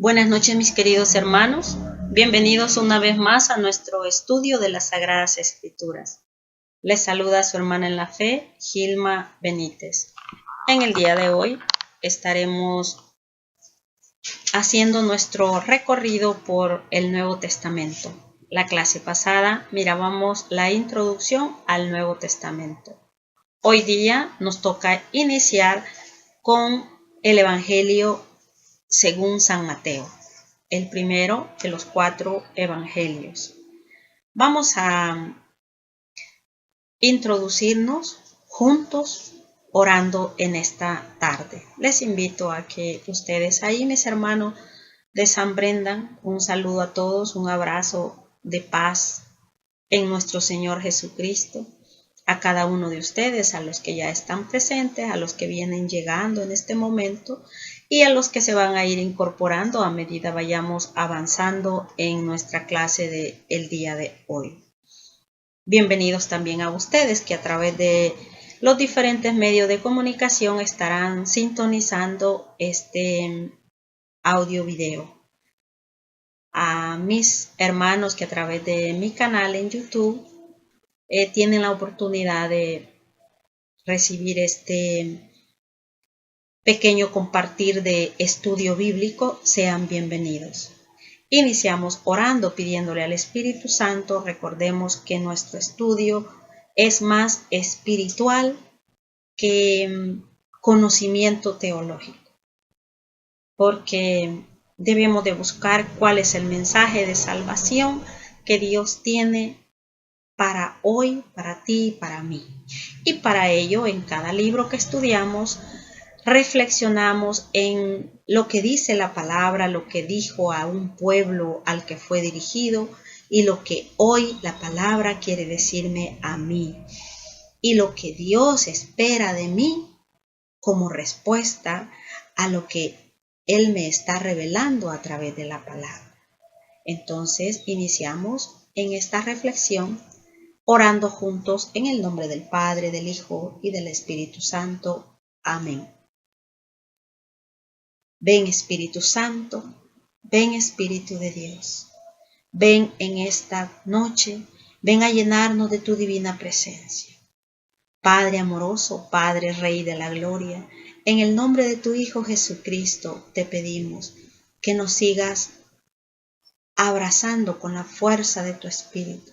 Buenas noches, mis queridos hermanos. Bienvenidos una vez más a nuestro estudio de las Sagradas Escrituras. Les saluda su hermana en la fe, Gilma Benítez. En el día de hoy estaremos haciendo nuestro recorrido por el Nuevo Testamento. La clase pasada mirábamos la introducción al Nuevo Testamento. Hoy día nos toca iniciar con el Evangelio según San Mateo, el primero de los 4 evangelios. Vamos a introducirnos juntos orando en esta tarde. Les invito a que ustedes ahí, mis hermanos de San Brendan, un saludo a todos, un abrazo de paz en nuestro Señor Jesucristo. A cada uno de ustedes, a los que ya están presentes, a los que vienen llegando en este momento y a los que se van a ir incorporando a medida vayamos avanzando en nuestra clase del día de hoy. Bienvenidos también a ustedes que a través de los diferentes medios de comunicación estarán sintonizando este audio video. A mis hermanos que a través de mi canal en YouTube tienen la oportunidad de recibir este pequeño compartir de estudio bíblico, sean bienvenidos. Iniciamos orando, pidiéndole al Espíritu Santo. Recordemos que nuestro estudio es más espiritual que conocimiento teológico, porque debemos de buscar cuál es el mensaje de salvación que Dios tiene para hoy, para ti y para mí. Y para ello, en cada libro que estudiamos, reflexionamos en lo que dice la palabra, lo que dijo a un pueblo al que fue dirigido y lo que hoy la palabra quiere decirme a mí y lo que Dios espera de mí como respuesta a lo que Él me está revelando a través de la palabra. Entonces, iniciamos en esta reflexión orando juntos en el nombre del Padre, del Hijo y del Espíritu Santo. Amén. Ven Espíritu Santo, ven Espíritu de Dios, ven en esta noche, ven a llenarnos de tu divina presencia. Padre amoroso, Padre Rey de la Gloria, en el nombre de tu Hijo Jesucristo te pedimos que nos sigas abrazando con la fuerza de tu Espíritu,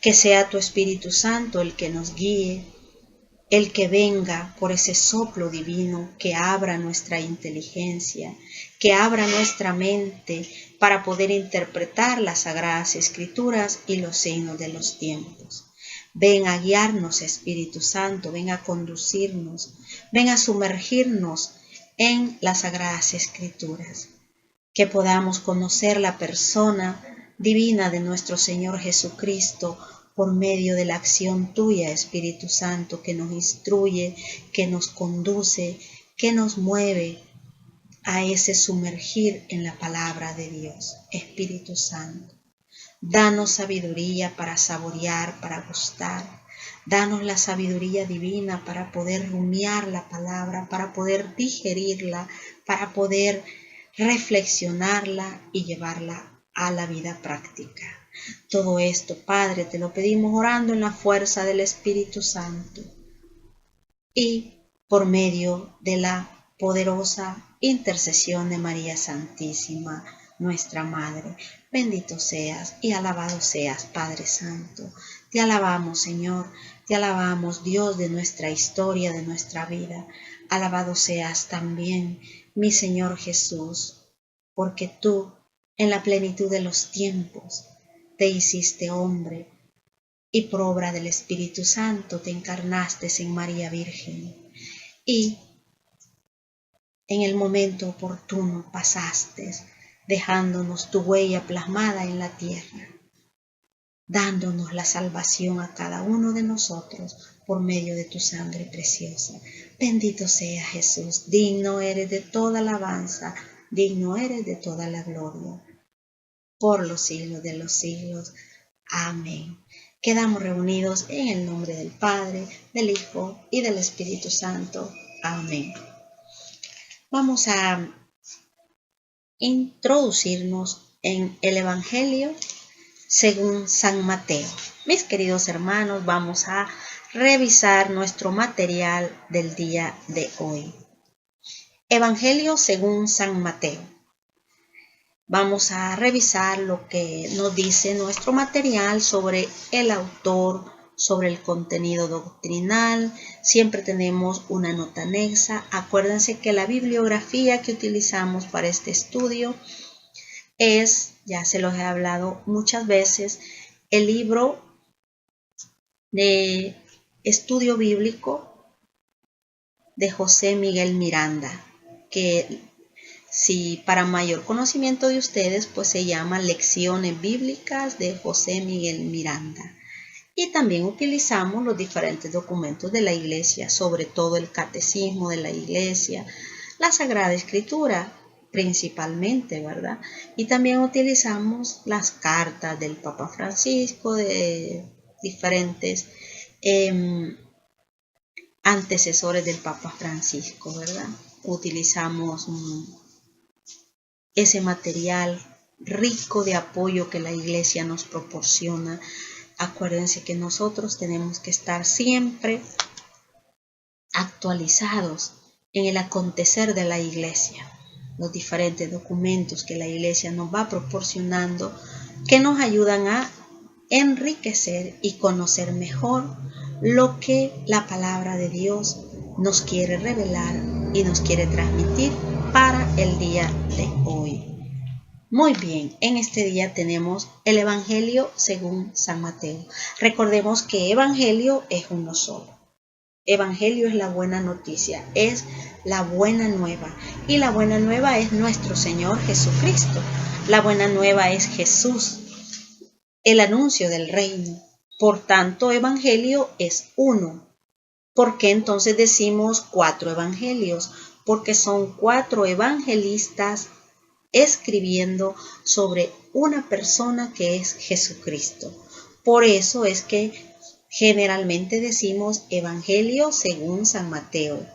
que sea tu Espíritu Santo el que nos guíe, el que venga por ese soplo divino que abra nuestra inteligencia, que abra nuestra mente para poder interpretar las Sagradas Escrituras y los signos de los tiempos. Ven a guiarnos, Espíritu Santo, ven a conducirnos, ven a sumergirnos en las Sagradas Escrituras, que podamos conocer la persona divina de nuestro Señor Jesucristo por medio de la acción tuya, Espíritu Santo, que nos instruye, que nos conduce, que nos mueve a ese sumergir en la palabra de Dios. Espíritu Santo, danos sabiduría para saborear, para gustar. Danos la sabiduría divina para poder rumiar la palabra, para poder digerirla, para poder reflexionarla y llevarla a la vida práctica. Todo esto, Padre, te lo pedimos orando en la fuerza del Espíritu Santo y por medio de la poderosa intercesión de María Santísima, nuestra Madre. Bendito seas y alabado seas, Padre Santo. Te alabamos, Señor, te alabamos, Dios de nuestra historia, de nuestra vida. Alabado seas también, mi Señor Jesús, porque tú, en la plenitud de los tiempos, te hiciste hombre y por obra del Espíritu Santo te encarnaste en María Virgen y en el momento oportuno pasaste dejándonos tu huella plasmada en la tierra, dándonos la salvación a cada uno de nosotros por medio de tu sangre preciosa. Bendito sea Jesús, digno eres de toda alabanza, digno eres de toda la gloria, por los siglos de los siglos. Amén. Quedamos reunidos en el nombre del Padre, del Hijo y del Espíritu Santo. Amén. Vamos a introducirnos en el Evangelio según San Mateo. Mis queridos hermanos, vamos a revisar nuestro material del día de hoy. Evangelio según San Mateo. Vamos a revisar lo que nos dice nuestro material sobre el autor, sobre el contenido doctrinal. Siempre tenemos una nota anexa. Acuérdense que la bibliografía que utilizamos para este estudio es, ya se los he hablado muchas veces, el libro de estudio bíblico de José Miguel Miranda, que si para mayor conocimiento de ustedes, pues se llama Lecciones Bíblicas de José Miguel Miranda. Y también utilizamos los diferentes documentos de la Iglesia, sobre todo el Catecismo de la Iglesia, la Sagrada Escritura principalmente, ¿verdad? Y también utilizamos las cartas del Papa Francisco, de diferentes antecesores del Papa Francisco, ¿verdad? Utilizamos ese material rico de apoyo que la Iglesia nos proporciona. Acuérdense que nosotros tenemos que estar siempre actualizados en el acontecer de la Iglesia, los diferentes documentos que la Iglesia nos va proporcionando, que nos ayudan a enriquecer y conocer mejor lo que la palabra de Dios nos quiere revelar y nos quiere transmitir para el día de hoy. Muy bien, en este día tenemos el Evangelio según San Mateo. Recordemos que Evangelio es uno solo. Evangelio es la buena noticia, es la buena nueva. Y la buena nueva es nuestro Señor Jesucristo. La buena nueva es Jesús, el anuncio del reino. Por tanto, Evangelio es uno. ¿Por qué entonces decimos 4 evangelios? Porque son 4 evangelistas escribiendo sobre una persona que es Jesucristo. Por eso es que generalmente decimos Evangelio según San Mateo.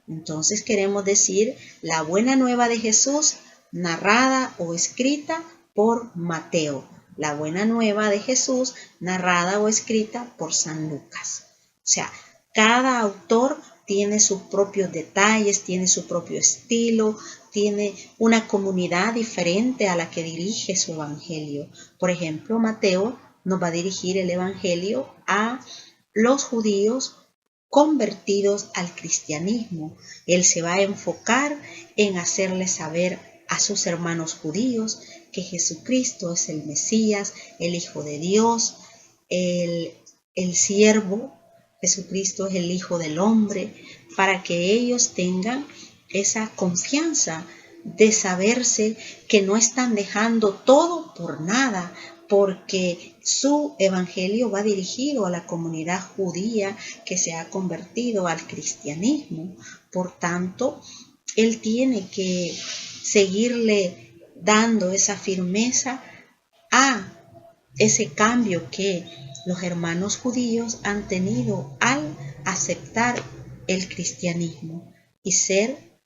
Entonces queremos decir la buena nueva de Jesús narrada o escrita por Mateo. La buena nueva de Jesús narrada o escrita por San Lucas. O sea, cada autor tiene sus propios detalles, tiene su propio estilo, tiene una comunidad diferente a la que dirige su evangelio. Por ejemplo, Mateo nos va a dirigir el evangelio a los judíos convertidos al cristianismo. Él se va a enfocar en hacerles saber a sus hermanos judíos que Jesucristo es el Mesías, el Hijo de Dios, el siervo. Jesucristo es el Hijo del Hombre, para que ellos tengan esa confianza de saberse que no están dejando todo por nada, porque su evangelio va dirigido a la comunidad judía que se ha convertido al cristianismo. Por tanto, él tiene que seguirle dando esa firmeza a ese cambio que los hermanos judíos han tenido al aceptar el cristianismo y ser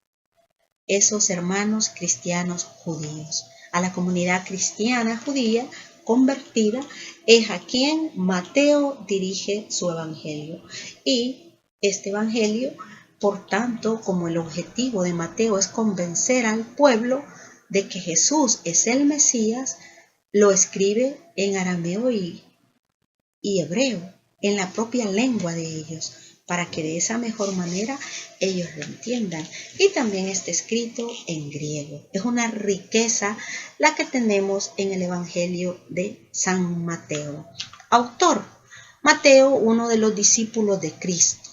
esos hermanos cristianos judíos. A la comunidad cristiana judía convertida es a quien Mateo dirige su evangelio. Y este evangelio, por tanto, como el objetivo de Mateo es convencer al pueblo de que Jesús es el Mesías, lo escribe en arameo y hebreo, en la propia lengua de ellos, para que de esa mejor manera ellos lo entiendan. Y también está escrito en griego. Es una riqueza la que tenemos en el Evangelio de San Mateo. Autor: Mateo, uno de los discípulos de Cristo.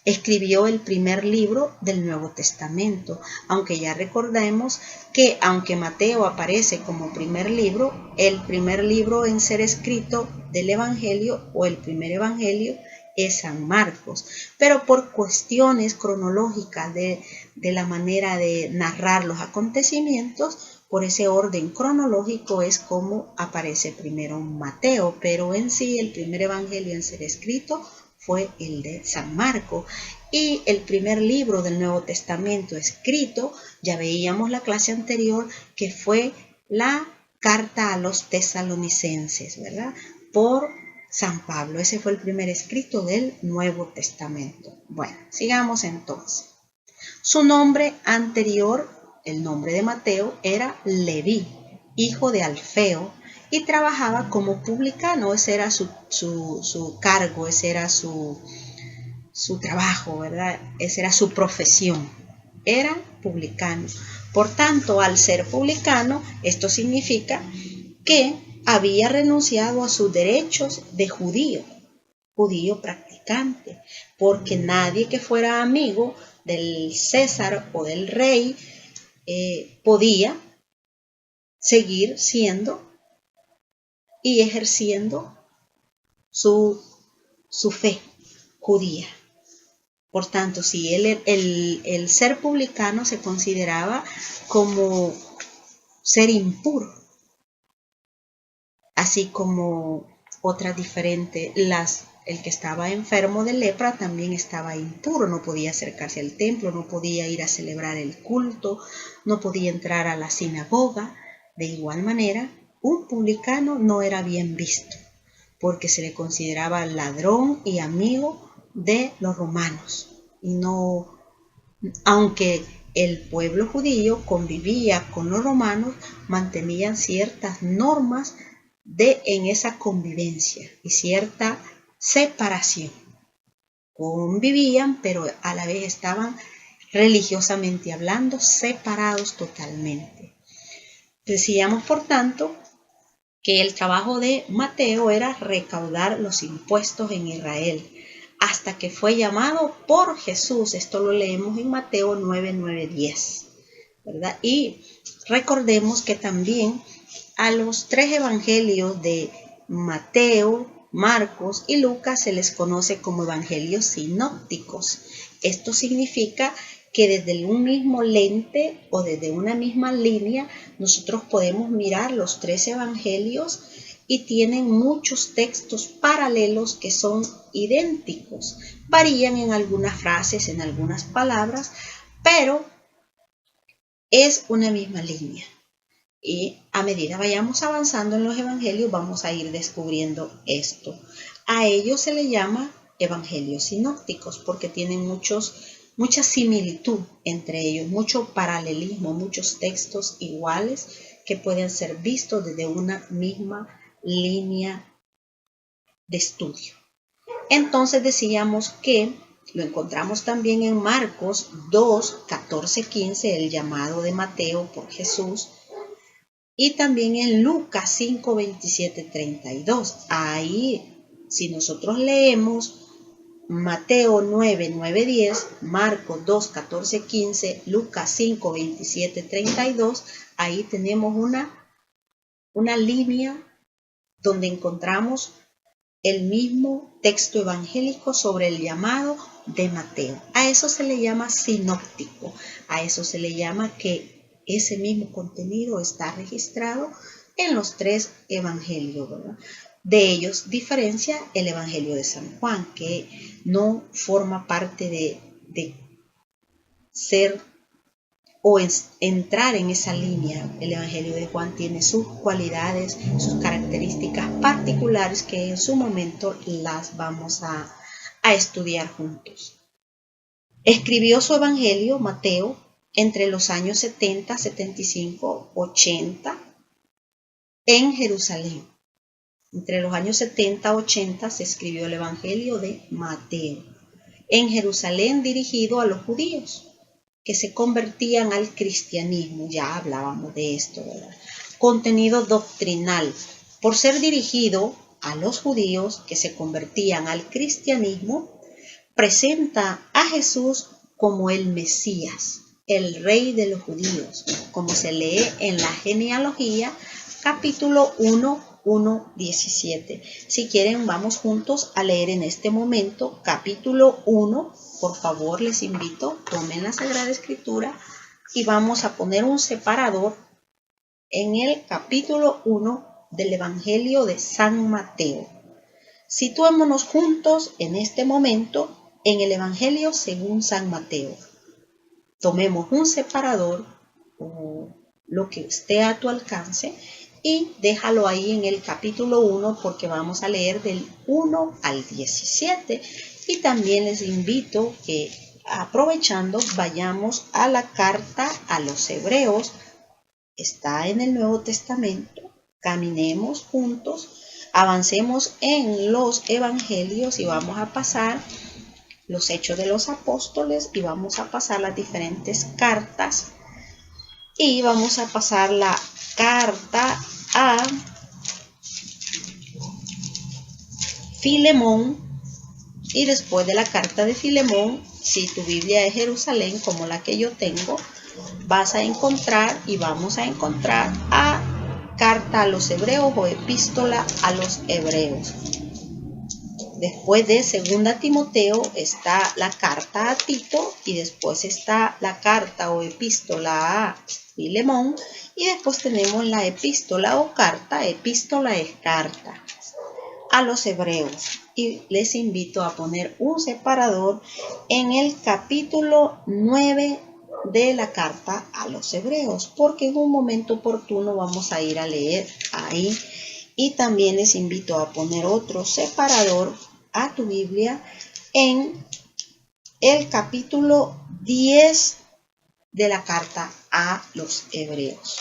Escribió el primer libro del Nuevo Testamento, aunque ya recordemos que aunque Mateo aparece como primer libro, el primer libro en ser escrito del Evangelio o el primer Evangelio es San Marcos, pero por cuestiones cronológicas de la manera de narrar los acontecimientos, por ese orden cronológico es como aparece primero Mateo, pero en sí el primer Evangelio en ser escrito fue el de San Marcos. Y el primer libro del Nuevo Testamento escrito, ya veíamos la clase anterior que fue la carta a los tesalonicenses, ¿verdad? Por San Pablo. Ese fue el primer escrito del Nuevo Testamento. Bueno, sigamos entonces. Su nombre anterior, el nombre de Mateo, era Leví, hijo de Alfeo, y trabajaba como publicano. Ese era su cargo, ese era su trabajo, ¿verdad? Esa era su profesión. Era publicano. Por tanto, al ser publicano, esto significa que había renunciado a sus derechos de judío practicante, porque nadie que fuera amigo del César o del rey podía seguir siendo y ejerciendo su fe judía. Por tanto, si el ser publicano se consideraba como ser impuro, así como otras diferentes, el que estaba enfermo de lepra también estaba impuro, no podía acercarse al templo, no podía ir a celebrar el culto, no podía entrar a la sinagoga. De igual manera, un publicano no era bien visto, porque se le consideraba ladrón y amigo de los romanos. Y no, aunque el pueblo judío convivía con los romanos, mantenían ciertas normas en esa convivencia y cierta separación. Convivían, pero a la vez estaban religiosamente hablando separados totalmente. Decíamos, por tanto, que el trabajo de Mateo era recaudar los impuestos en Israel, hasta que fue llamado por Jesús. Esto lo leemos en Mateo 9, 9, 10, ¿verdad? Y recordemos que también a los tres evangelios de Mateo, Marcos y Lucas se les conoce como evangelios sinópticos. Esto significa que desde un mismo lente o desde una misma línea nosotros podemos mirar los tres evangelios y tienen muchos textos paralelos que son idénticos. Varían en algunas frases, en algunas palabras, pero es una misma línea. Y a medida vayamos avanzando en los evangelios vamos a ir descubriendo esto. A ellos se le llama evangelios sinópticos porque tienen mucha similitud entre ellos, mucho paralelismo, muchos textos iguales que pueden ser vistos desde una misma línea de estudio. Entonces decíamos que lo encontramos también en Marcos 2, 14, 15, el llamado de Mateo por Jesús, y también en Lucas 5, 27, 32. Ahí, si nosotros leemos Mateo 9, 9, 10, Marcos 2, 14, 15, Lucas 5, 27, 32, ahí tenemos una línea donde encontramos el mismo texto evangélico sobre el llamado de Mateo. A eso se le llama sinóptico, a eso se le llama que ese mismo contenido está registrado en los tres evangelios, ¿verdad? De ellos diferencia el evangelio de San Juan, que no forma parte de ser o entrar en esa línea. El evangelio de Juan tiene sus cualidades, sus características particulares que en su momento las vamos a estudiar juntos. Escribió su evangelio Mateo entre los años 70, 75, 80 en Jerusalén. Entre los años 70 y 80 se escribió el evangelio de Mateo en Jerusalén, dirigido a los judíos que se convertían al cristianismo. Ya hablábamos de esto, ¿verdad? Contenido doctrinal. Por ser dirigido a los judíos que se convertían al cristianismo, presenta a Jesús como el Mesías, el Rey de los judíos, como se lee en la genealogía, capítulo 1, 1, 17. Si quieren, vamos juntos a leer en este momento capítulo 1. Por favor, les invito, tomen la Sagrada Escritura y vamos a poner un separador en el capítulo 1 del Evangelio de San Mateo. Situémonos juntos en este momento en el Evangelio según San Mateo. Tomemos un separador o lo que esté a tu alcance y déjalo ahí en el capítulo 1 porque vamos a leer del 1 al 17. Y también les invito que aprovechando vayamos a la carta a los Hebreos. Está en el Nuevo Testamento. Caminemos juntos, avancemos en los evangelios y vamos a pasar los Hechos de los Apóstoles y vamos a pasar las diferentes cartas y vamos a pasar la carta a Filemón y después de la carta de Filemón, si tu Biblia es Jerusalén como la que yo tengo, vas a encontrar y vamos a encontrar a carta a los Hebreos o epístola a los Hebreos. Después de 2 Timoteo está la carta a Tito y después está la carta o epístola a Filemón y después tenemos la epístola o carta, epístola es carta, a los Hebreos. Y les invito a poner un separador en el capítulo 9 de la carta a los Hebreos, porque en un momento oportuno vamos a ir a leer ahí. Y también les invito a poner otro separador a tu Biblia en el capítulo 10 de la carta a los Hebreos.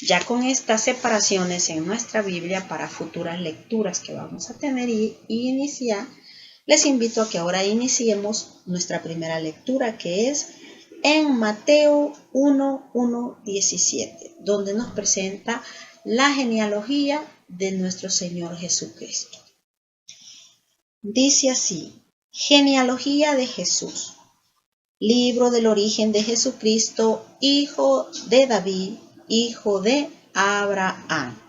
Ya con estas separaciones en nuestra Biblia para futuras lecturas que vamos a tener y iniciar, les invito a que ahora iniciemos nuestra primera lectura, que es en Mateo 1:17, donde nos presenta la genealogía de nuestro Señor Jesucristo. Dice así: genealogía de Jesús, libro del origen de Jesucristo, hijo de David, hijo de Abraham.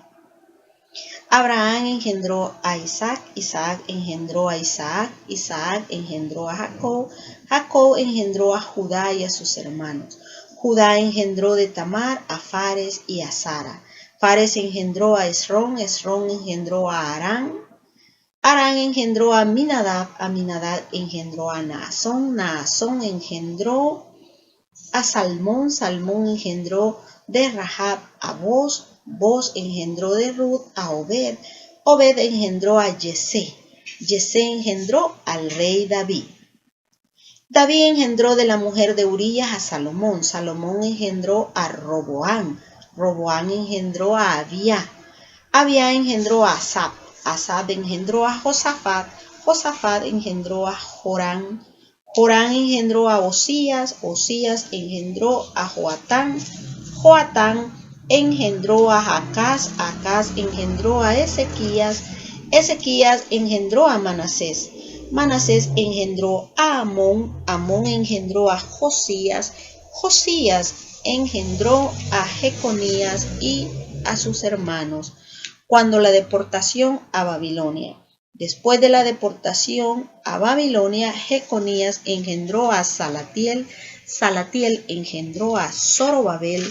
Abraham engendró a Isaac, Isaac engendró a Isaac, Isaac engendró a Jacob, Jacob engendró a Judá y a sus hermanos. Judá engendró de Tamar a Fares y a Zara. Fares engendró a Esrón, Esrón engendró a Arán, Arán engendró a Aminadab, Aminadab engendró a Naasón, Naasón engendró a Salmón, Salmón engendró de Rahab a Boz, Boz engendró de Ruth a Obed, Obed engendró a Yesé, Yesé engendró al rey David. David engendró de la mujer de Urías a Salomón, Salomón engendró a Roboam, Roboam engendró a Abía, Abía engendró a Asap, Asap engendró a Josafat, Josafat engendró a Joram, Joram engendró a Osías, Osías engendró a Joatán, Joatán engendró a Acaz, Acaz engendró a Ezequías, Ezequías engendró a Manasés, Manasés engendró a Amón, Amón engendró a Josías, Josías engendró a Jeconías y a sus hermanos. Cuando la deportación a Babilonia. Después de la deportación a Babilonia, Jeconías engendró a Salatiel, Salatiel engendró a Zorobabel,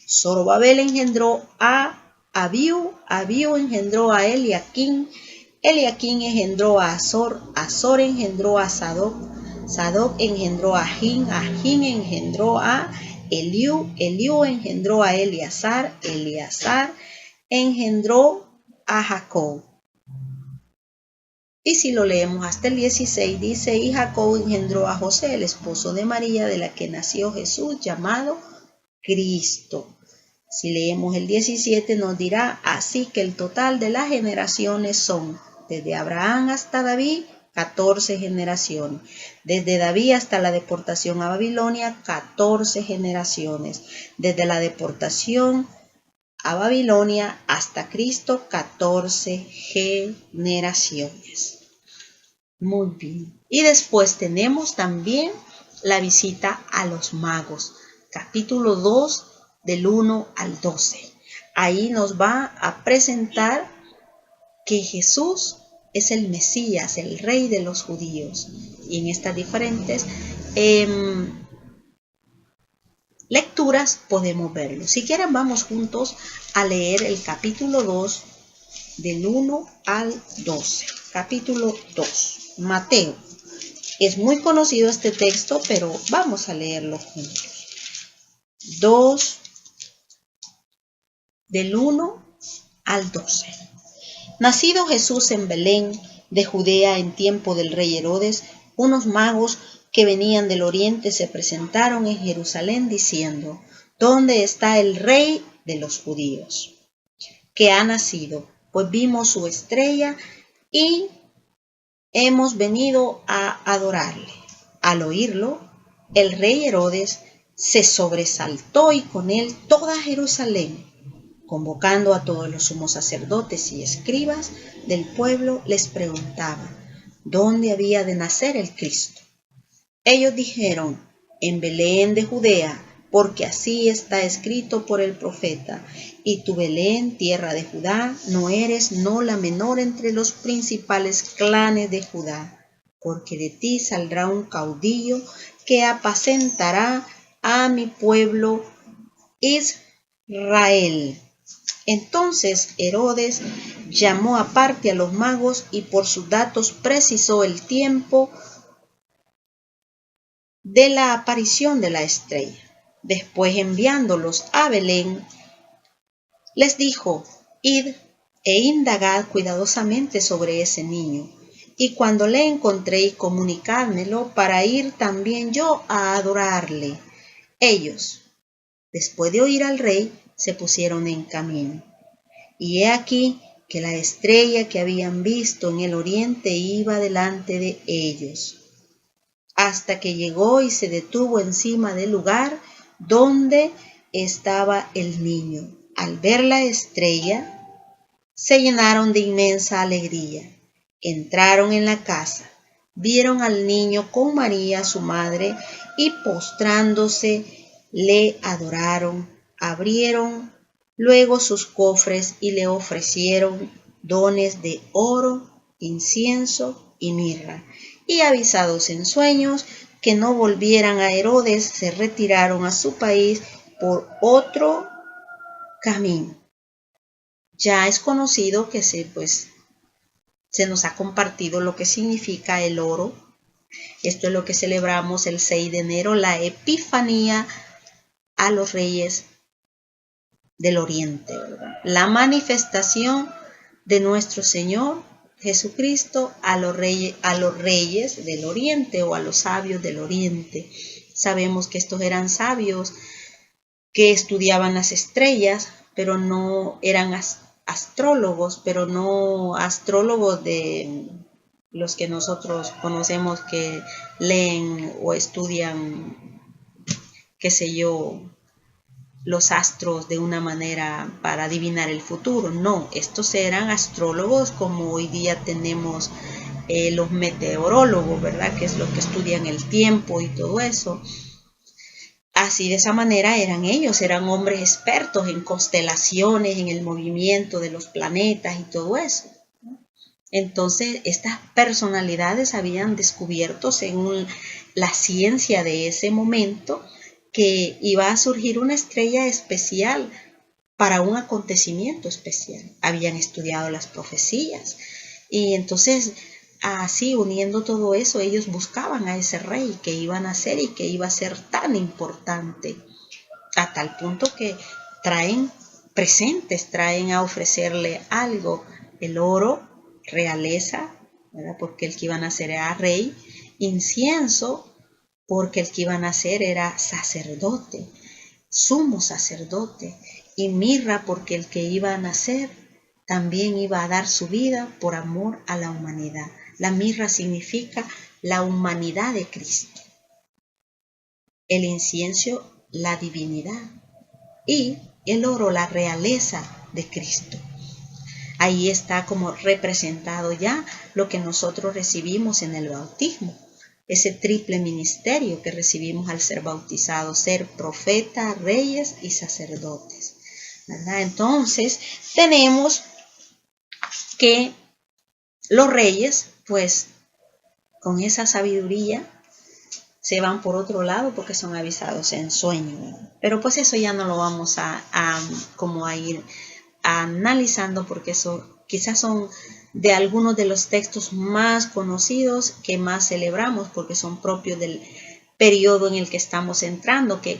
Zorobabel engendró a Abiú, Abiú engendró a Eliaquín, Eliaquín engendró a Azor, Azor engendró a Sadoc, Sadoc engendró a Agín, Agín engendró a Eliú, Eliú engendró a Eleazar, Eleazar engendró a Jacob. Y si lo leemos hasta el 16, dice: y Jacob engendró a José, el esposo de María, de la que nació Jesús, llamado Cristo. Si leemos el 17, nos dirá: así que el total de las generaciones son, desde Abraham hasta David, 14 generaciones. Desde David hasta la deportación a Babilonia, 14 generaciones. Desde la deportación a Babilonia hasta Cristo, 14 generaciones. Muy bien. Y después tenemos también la visita a los magos, capítulo 2 del 1 al 12. Ahí nos va a presentar que Jesús es el Mesías, el rey de los judíos. Y en estas diferentes lecturas podemos verlo. Si quieren, vamos juntos a leer el capítulo 2 del 1 al 12. Capítulo 2. Mateo. Es muy conocido este texto, pero vamos a leerlo juntos. 2, del 1 al 12. Nacido Jesús en Belén de Judea en tiempo del rey Herodes, unos magos que venían del oriente se presentaron en Jerusalén diciendo: ¿Dónde está el rey de los judíos? Que ha nacido, pues vimos su estrella y hemos venido a adorarle. Al oírlo, el rey Herodes se sobresaltó y con él toda Jerusalén. Convocando a todos los sumos sacerdotes y escribas del pueblo, les preguntaba dónde había de nacer el Cristo. Ellos dijeron: en Belén de Judea, porque así está escrito por el profeta: y tú, Belén, tierra de Judá, no eres la menor entre los principales clanes de Judá, porque de ti saldrá un caudillo que apacentará a mi pueblo Israel. Entonces Herodes llamó aparte a los magos y por sus datos precisó el tiempo de la aparición de la estrella. Después, enviándolos a Belén, les dijo: id e indagad cuidadosamente sobre ese niño, y cuando le encontréis, comunicádmelo para ir también yo a adorarle. Ellos, después de oír al rey, se pusieron en camino. Y he aquí que la estrella que habían visto en el oriente iba delante de ellos, hasta que llegó y se detuvo encima del lugar donde estaba el niño. Al ver la estrella, se llenaron de inmensa alegría. Entraron en la casa, vieron al niño con María, su madre, y postrándose le adoraron. Abrieron luego sus cofres y le ofrecieron dones de oro, incienso y mirra. Y avisados en sueños que no volvieran a Herodes, se retiraron a su país por otro camino. Ya es conocido que se nos ha compartido lo que significa el oro. Esto es lo que celebramos el 6 de enero, la Epifanía a los reyes del oriente, ¿verdad? La manifestación de nuestro Señor Jesucristo a los reyes del oriente o a los sabios del oriente. Sabemos que estos eran sabios que estudiaban las estrellas, pero no eran astrólogos, pero no astrólogos de los que nosotros conocemos que leen o estudian, qué sé yo, los astros de una manera para adivinar el futuro. No, estos eran astrólogos como hoy día tenemos los meteorólogos, ¿verdad? Que es lo que estudian el tiempo y todo eso. Así, de esa manera eran ellos, eran hombres expertos en constelaciones, en el movimiento de los planetas y todo eso. Entonces, estas personalidades habían descubierto, según la ciencia de ese momento, que iba a surgir una estrella especial para un acontecimiento especial. Habían estudiado las profecías y entonces, así, uniendo todo eso, ellos buscaban a ese rey que iba a nacer y que iba a ser tan importante, a tal punto que traen presentes, traen a ofrecerle algo: el oro, realeza, ¿verdad? Porque el que iba a nacer era rey; incienso, porque el que iba a nacer era sacerdote, sumo sacerdote; y mirra, porque el que iba a nacer también iba a dar su vida por amor a la humanidad. La mirra significa la humanidad de Cristo, el incienso, la divinidad, y el oro, la realeza de Cristo. Ahí está como representado ya lo que nosotros recibimos en el bautismo, ese triple ministerio que recibimos al ser bautizados: ser profeta, reyes y sacerdotes, ¿verdad? Entonces tenemos que los reyes, pues con esa sabiduría, se van por otro lado porque son avisados en sueño, ¿verdad? Pero pues eso ya no lo vamos a ir analizando, porque eso quizás son de algunos de los textos más conocidos que más celebramos, porque son propios del periodo en el que estamos entrando, que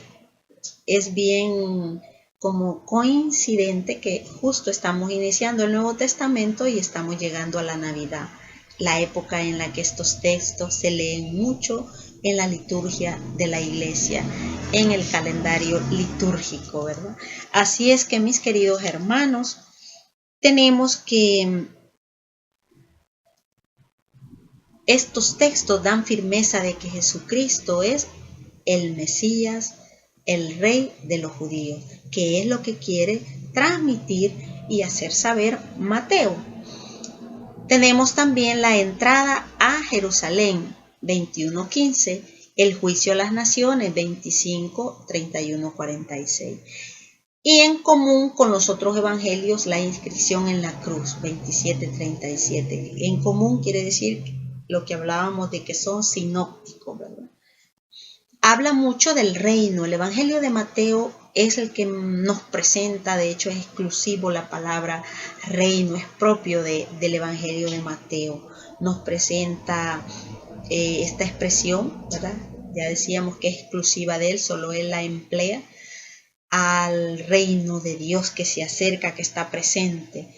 es bien como coincidente que justo estamos iniciando el Nuevo Testamento y estamos llegando a la Navidad, la época en la que estos textos se leen mucho en la liturgia de la iglesia, en el calendario litúrgico, ¿verdad? Así es que, mis queridos hermanos, tenemos que estos textos dan firmeza de que Jesucristo es el Mesías, el Rey de los judíos, que es lo que quiere transmitir y hacer saber Mateo. Tenemos también la entrada a Jerusalén, 21:15, el juicio a las naciones, 25:31-46. Y en común con los otros evangelios, la inscripción en la cruz, 27:37. En común quiere decir lo que hablábamos de que son sinópticos, ¿verdad? Habla mucho del reino. El evangelio de Mateo es el que nos presenta, de hecho es exclusivo la palabra reino, es propio del evangelio de Mateo. Nos presenta esta expresión, ¿verdad? Ya decíamos que es exclusiva de él, solo él la emplea, al reino de Dios que se acerca, que está presente.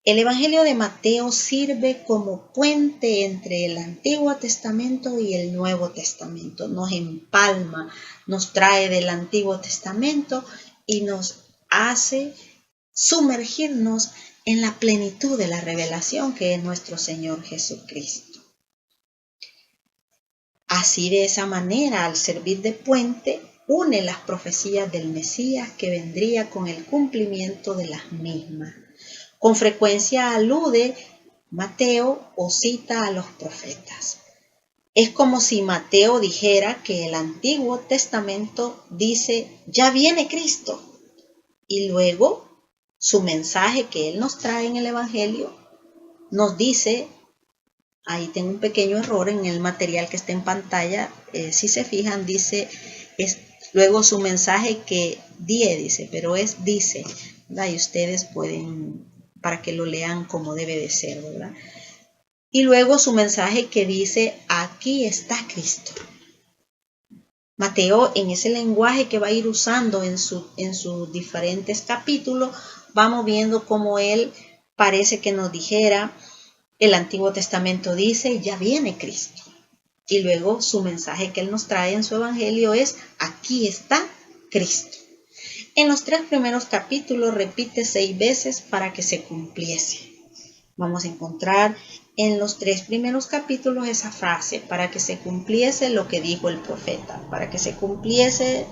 El Evangelio de Mateo sirve como puente entre el Antiguo Testamento y el Nuevo Testamento. Nos empalma, nos trae del Antiguo Testamento y nos hace sumergirnos en la plenitud de la revelación que es nuestro Señor Jesucristo. Así, de esa manera, al servir de puente, une las profecías del Mesías que vendría con el cumplimiento de las mismas. Con frecuencia alude Mateo o cita a los profetas. Es como si Mateo dijera que el Antiguo Testamento dice, ya viene Cristo. Y luego su mensaje que él nos trae en el Evangelio nos dice, ahí tengo un pequeño error en el material que está en pantalla, si se fijan dice, luego su mensaje que dice, pero es dice, ¿verdad? Y ustedes pueden, para que lo lean como debe de ser, ¿verdad? Y luego su mensaje que dice, aquí está Cristo. Mateo, en ese lenguaje que va a ir usando en sus diferentes capítulos, vamos viendo cómo él parece que nos dijera, el Antiguo Testamento dice, ya viene Cristo. Y luego su mensaje que él nos trae en su evangelio es, aquí está Cristo. En los 3 primeros capítulos repite 6 veces para que se cumpliese. Vamos a encontrar en los 3 primeros capítulos esa frase, para que se cumpliese lo que dijo el profeta, para que se cumpliese.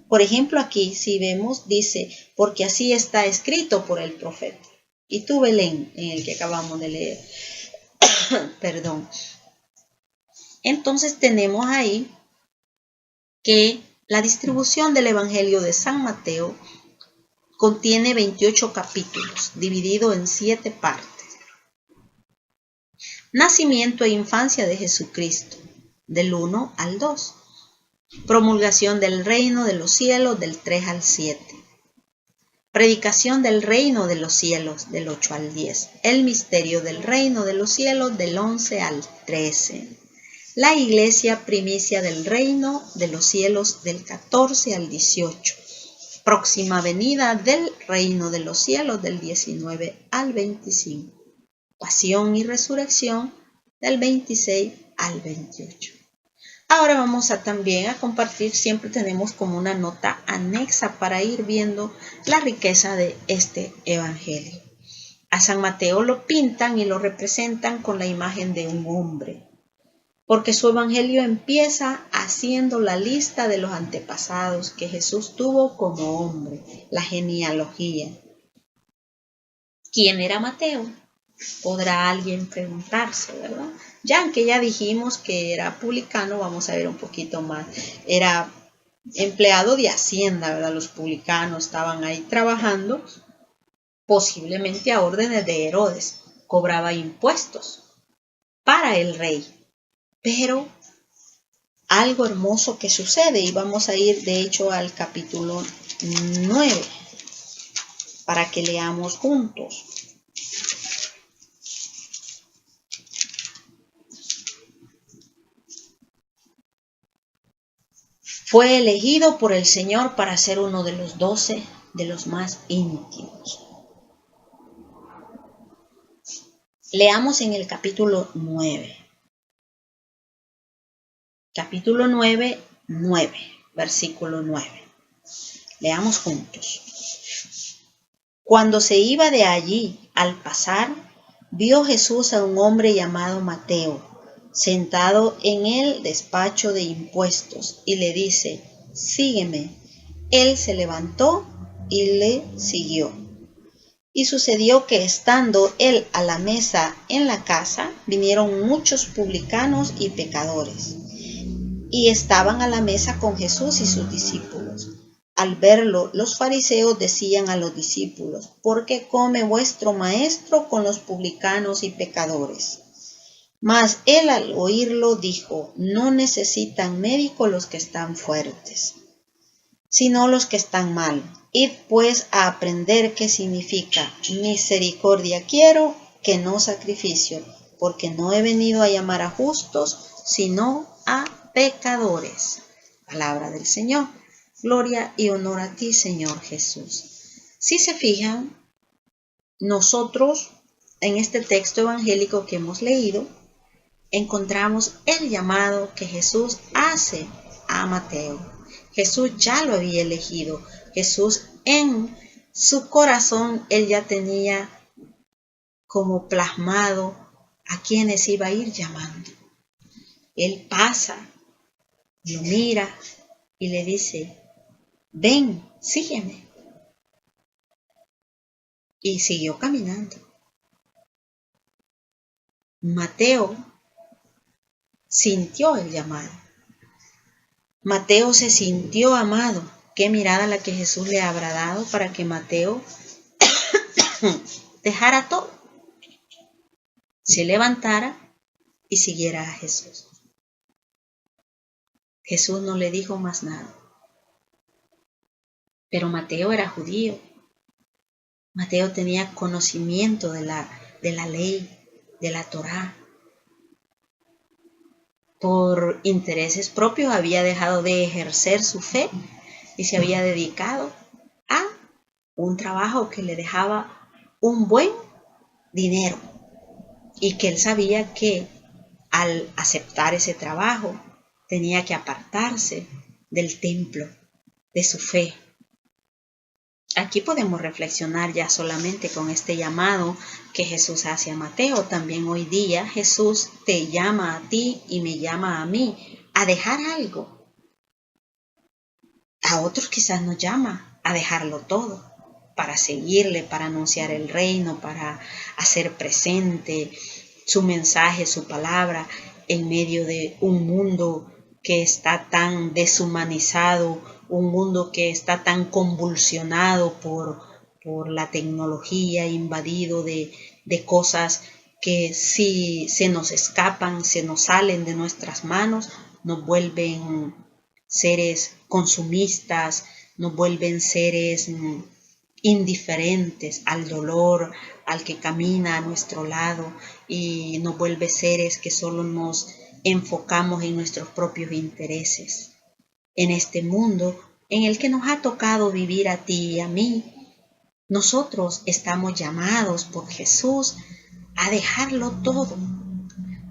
Por ejemplo, aquí si vemos, dice, porque así está escrito por el profeta. Y tú, Belén, en el que acabamos de leer. Perdón. Entonces tenemos ahí que la distribución del Evangelio de San Mateo contiene 28 capítulos, dividido en 7 partes. Nacimiento e infancia de Jesucristo, del 1 al 2. Promulgación del reino de los cielos, del 3 al 7. Predicación del reino de los cielos, del 8 al 10. El misterio del reino de los cielos, del 11 al 13. La iglesia primicia del reino de los cielos, del 14 al 18. Próxima venida del reino de los cielos, del 19 al 25. Pasión y resurrección, del 26 al 28. Ahora vamos también a compartir, siempre tenemos como una nota anexa para ir viendo la riqueza de este evangelio. A San Mateo lo pintan y lo representan con la imagen de un hombre, porque su evangelio empieza haciendo la lista de los antepasados que Jesús tuvo como hombre, la genealogía. ¿Quién era Mateo? Podrá alguien preguntarse, ¿verdad? Ya que ya dijimos que era publicano, vamos a ver un poquito más. Era empleado de Hacienda, ¿verdad? Los publicanos estaban ahí trabajando, posiblemente a órdenes de Herodes. Cobraba impuestos para el rey. Pero algo hermoso que sucede, y vamos a ir de hecho al capítulo 9 para que leamos juntos. fue elegido por el Señor para ser uno de los 12 de los más íntimos. Leamos en el capítulo 9. Capítulo 9, versículo 9. Leamos juntos. Cuando se iba de allí, al pasar, vio Jesús a un hombre llamado Mateo, sentado en el despacho de impuestos, y le dice: sígueme. Él se levantó y le siguió. Y sucedió que estando él a la mesa en la casa, vinieron muchos publicanos y pecadores, y estaban a la mesa con Jesús y sus discípulos. Al verlo, los fariseos decían a los discípulos: ¿por qué come vuestro maestro con los publicanos y pecadores? Mas él al oírlo dijo: no necesitan médico los que están fuertes, sino los que están mal. Id pues a aprender qué significa: misericordia quiero, que no sacrificio, porque no he venido a llamar a justos, sino a pecadores. Palabra del Señor. Gloria y honor a ti, Señor Jesús. Si se fijan, nosotros en este texto evangélico que hemos leído, encontramos el llamado que Jesús hace a Mateo. Jesús ya lo había elegido. Jesús en su corazón, él ya tenía como plasmado a quienes iba a ir llamando. Él pasa, lo mira y le dice: ven, sígueme. Y siguió caminando. Mateo sintió el llamado. Mateo se sintió amado. Qué mirada la que Jesús le habrá dado para que Mateo dejara todo, se levantara y siguiera a Jesús. Jesús no le dijo más nada. Pero Mateo era judío. Mateo tenía conocimiento de la ley, de la Torá. Por intereses propios había dejado de ejercer su fe y se había dedicado a un trabajo que le dejaba un buen dinero, y que él sabía que al aceptar ese trabajo tenía que apartarse del templo, de su fe. Aquí podemos reflexionar ya solamente con este llamado que Jesús hace a Mateo. También hoy día Jesús te llama a ti y me llama a mí a dejar algo. A otros quizás nos llama a dejarlo todo, para seguirle, para anunciar el reino, para hacer presente su mensaje, su palabra, en medio de un mundo que está tan deshumanizado, un mundo que está tan convulsionado por la tecnología, invadido de cosas que si se nos escapan, se nos salen de nuestras manos, nos vuelven seres consumistas, nos vuelven seres indiferentes al dolor, al que camina a nuestro lado, y nos vuelve seres que solo nos enfocamos en nuestros propios intereses. En este mundo en el que nos ha tocado vivir a ti y a mí, nosotros estamos llamados por Jesús a dejarlo todo,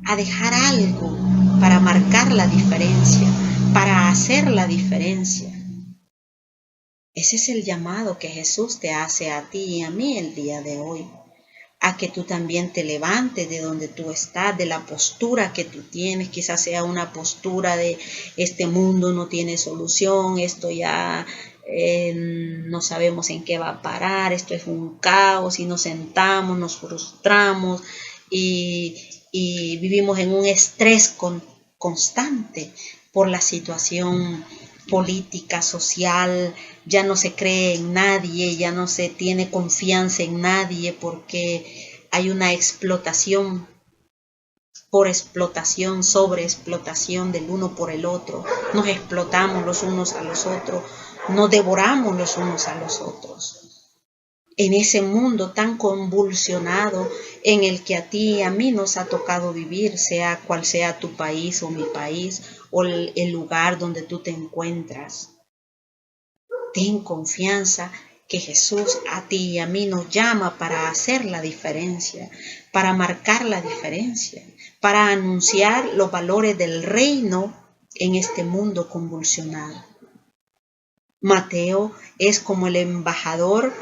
a dejar algo para marcar la diferencia, para hacer la diferencia. Ese es el llamado que Jesús te hace a ti y a mí el día de hoy, a que tú también te levantes de donde tú estás, de la postura que tú tienes. Quizás sea una postura de: este mundo no tiene solución, esto ya no sabemos en qué va a parar, esto es un caos, y nos sentamos, nos frustramos y vivimos en un estrés constante por la situación política, social. Ya no se cree en nadie, ya no se tiene confianza en nadie, porque hay una explotación por explotación, sobreexplotación del uno por el otro. Nos explotamos los unos a los otros, nos devoramos los unos a los otros. en ese mundo tan convulsionado en el que a ti y a mí nos ha tocado vivir, sea cual sea tu país o mi país o el lugar donde tú te encuentras. Ten confianza que Jesús a ti y a mí nos llama para hacer la diferencia, para marcar la diferencia, para anunciar los valores del reino en este mundo convulsionado. Mateo es como el embajador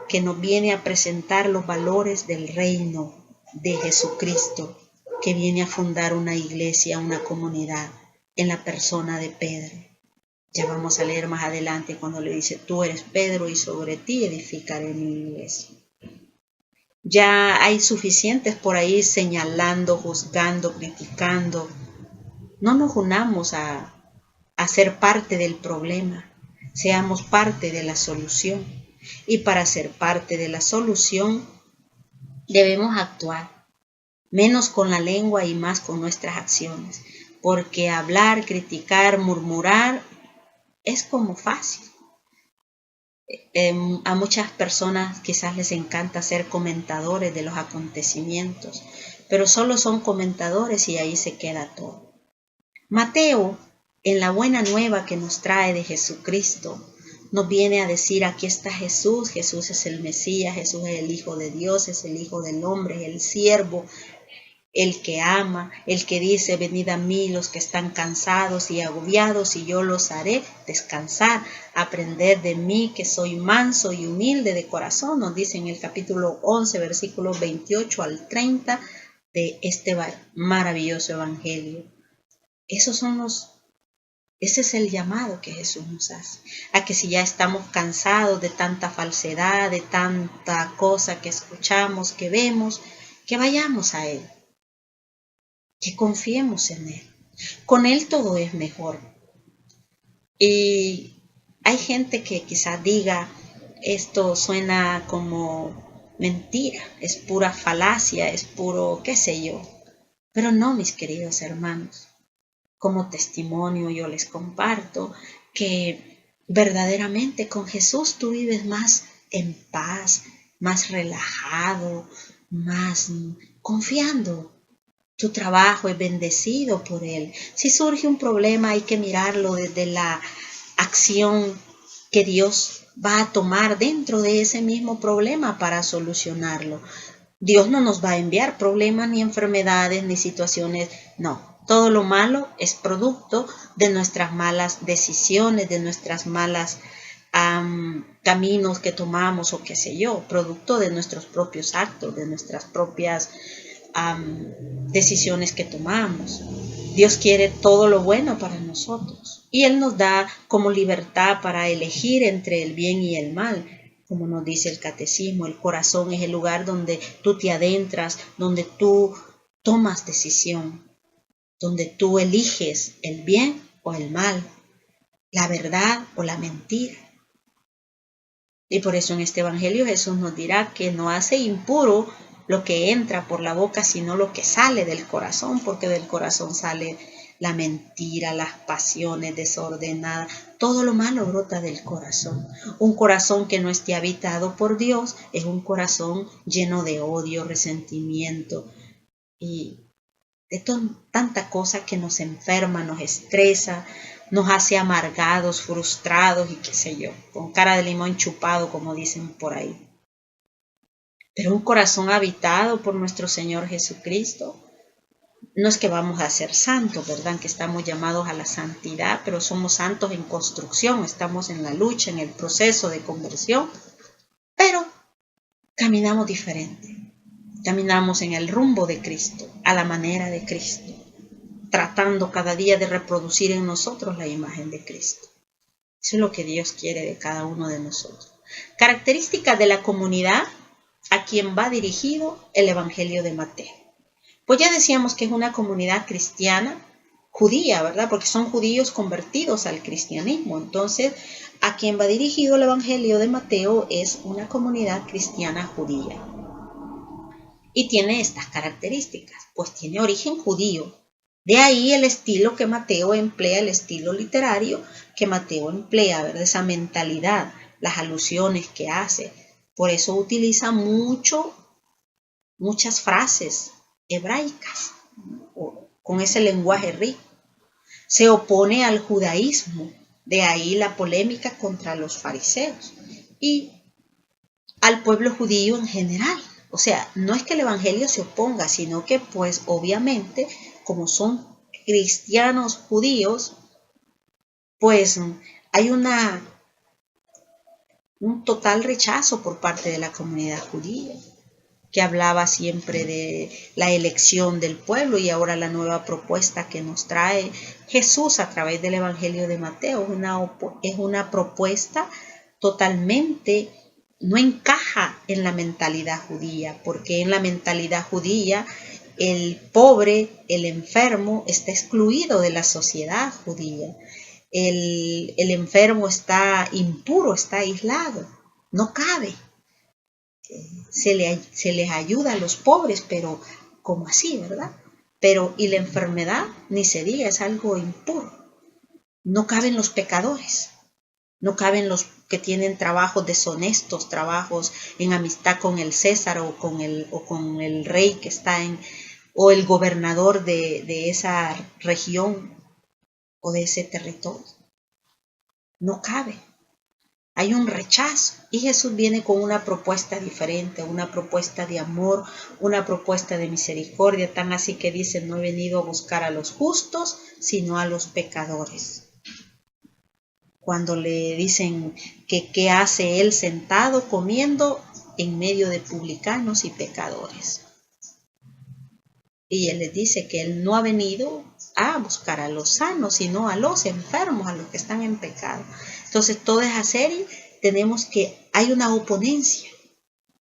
que nos viene a presentar los valores del reino de Jesucristo, que viene a fundar una iglesia, una comunidad en la persona de Pedro. Ya vamos a leer más adelante cuando le dice, tú eres Pedro y sobre ti edificaré mi iglesia. Ya hay suficientes por ahí señalando, juzgando, criticando. No nos unamos a ser parte del problema, seamos parte de la solución. Y para ser parte de la solución debemos actuar, menos con la lengua y más con nuestras acciones, porque hablar, criticar, murmurar es como fácil. A muchas personas quizás les encanta ser comentadores de los acontecimientos, pero solo son comentadores y ahí se queda todo. Mateo, en la buena nueva que nos trae de Jesucristo, nos viene a decir, aquí está Jesús, Jesús es el Mesías, Jesús es el Hijo de Dios, es el Hijo del Hombre, el siervo, el que ama, el que dice, venid a mí los que están cansados y agobiados y yo los haré descansar, aprended de mí que soy manso y humilde de corazón, nos dice en el capítulo 11, versículos 28 al 30 de este maravilloso evangelio. Ese es el llamado que Jesús nos hace, a que si ya estamos cansados de tanta falsedad, de tanta cosa que escuchamos, que vemos, que vayamos a Él, que confiemos en Él. Con Él todo es mejor. Y hay gente que quizás diga, esto suena como mentira, es pura falacia, es puro qué sé yo. Pero no, mis queridos hermanos. Como testimonio yo les comparto que verdaderamente con Jesús tú vives más en paz, más relajado, más confiando. Tu trabajo es bendecido por Él. Si surge un problema hay que mirarlo desde la acción que Dios va a tomar dentro de ese mismo problema para solucionarlo. Dios no nos va a enviar problemas ni enfermedades ni situaciones, no. Todo lo malo es producto de nuestras malas decisiones, de nuestras malas caminos que tomamos o qué sé yo, producto de nuestros propios actos, de nuestras propias decisiones que tomamos. Dios quiere todo lo bueno para nosotros y Él nos da como libertad para elegir entre el bien y el mal. Como nos dice el catecismo, el corazón es el lugar donde tú te adentras, donde tú tomas decisión, donde tú eliges el bien o el mal, la verdad o la mentira. Y por eso en este evangelio Jesús nos dirá que no hace impuro lo que entra por la boca, sino lo que sale del corazón, porque del corazón sale la mentira, las pasiones desordenadas, todo lo malo brota del corazón. Un corazón que no esté habitado por Dios es un corazón lleno de odio, resentimiento y de tanta cosa que nos enferma, nos estresa, nos hace amargados, frustrados y qué sé yo, con cara de limón chupado, como dicen por ahí. Pero un corazón habitado por nuestro Señor Jesucristo, no es que vamos a ser santos, ¿verdad? Que estamos llamados a la santidad, pero somos santos en construcción, estamos en la lucha, en el proceso de conversión, pero caminamos diferente. Caminamos en el rumbo de Cristo, a la manera de Cristo, tratando cada día de reproducir en nosotros la imagen de Cristo. Eso es lo que Dios quiere de cada uno de nosotros. Características de la comunidad a quien va dirigido el Evangelio de Mateo. Pues ya decíamos que es una comunidad cristiana, judía, ¿verdad? Porque son judíos convertidos al cristianismo. Entonces, a quien va dirigido el Evangelio de Mateo es una comunidad cristiana judía. Y tiene estas características, pues tiene origen judío. De ahí el estilo que Mateo emplea, el estilo literario que Mateo emplea, ¿verdad? Esa mentalidad, las alusiones que hace. Por eso utiliza muchas frases hebraicas, con ese lenguaje rico. Se opone al judaísmo, de ahí la polémica contra los fariseos y al pueblo judío en general. O sea, no es que el evangelio se oponga, sino que pues obviamente, como son cristianos judíos, pues hay un total rechazo por parte de la comunidad judía, que hablaba siempre de la elección del pueblo, y ahora la nueva propuesta que nos trae Jesús a través del Evangelio de Mateo es una propuesta totalmente, no encaja en la mentalidad judía, porque en la mentalidad judía el pobre, el enfermo está excluido de la sociedad judía. El enfermo está impuro, está aislado, no cabe. Se les ayuda a los pobres, pero ¿cómo así, verdad? Pero, y la enfermedad, ni se diga, es algo impuro. No caben los pecadores, no caben los que tienen trabajos deshonestos, trabajos en amistad con el César o con el rey que está o el gobernador de esa región o de ese territorio. No cabe. Hay un rechazo y Jesús viene con una propuesta diferente, una propuesta de amor, una propuesta de misericordia, tan así que dice: no he venido a buscar a los justos, sino a los pecadores. Cuando le dicen que qué hace él sentado comiendo en medio de publicanos y pecadores. Y él les dice que él no ha venido a buscar a los sanos, sino a los enfermos, a los que están en pecado. Entonces, toda esa serie hay una oponencia.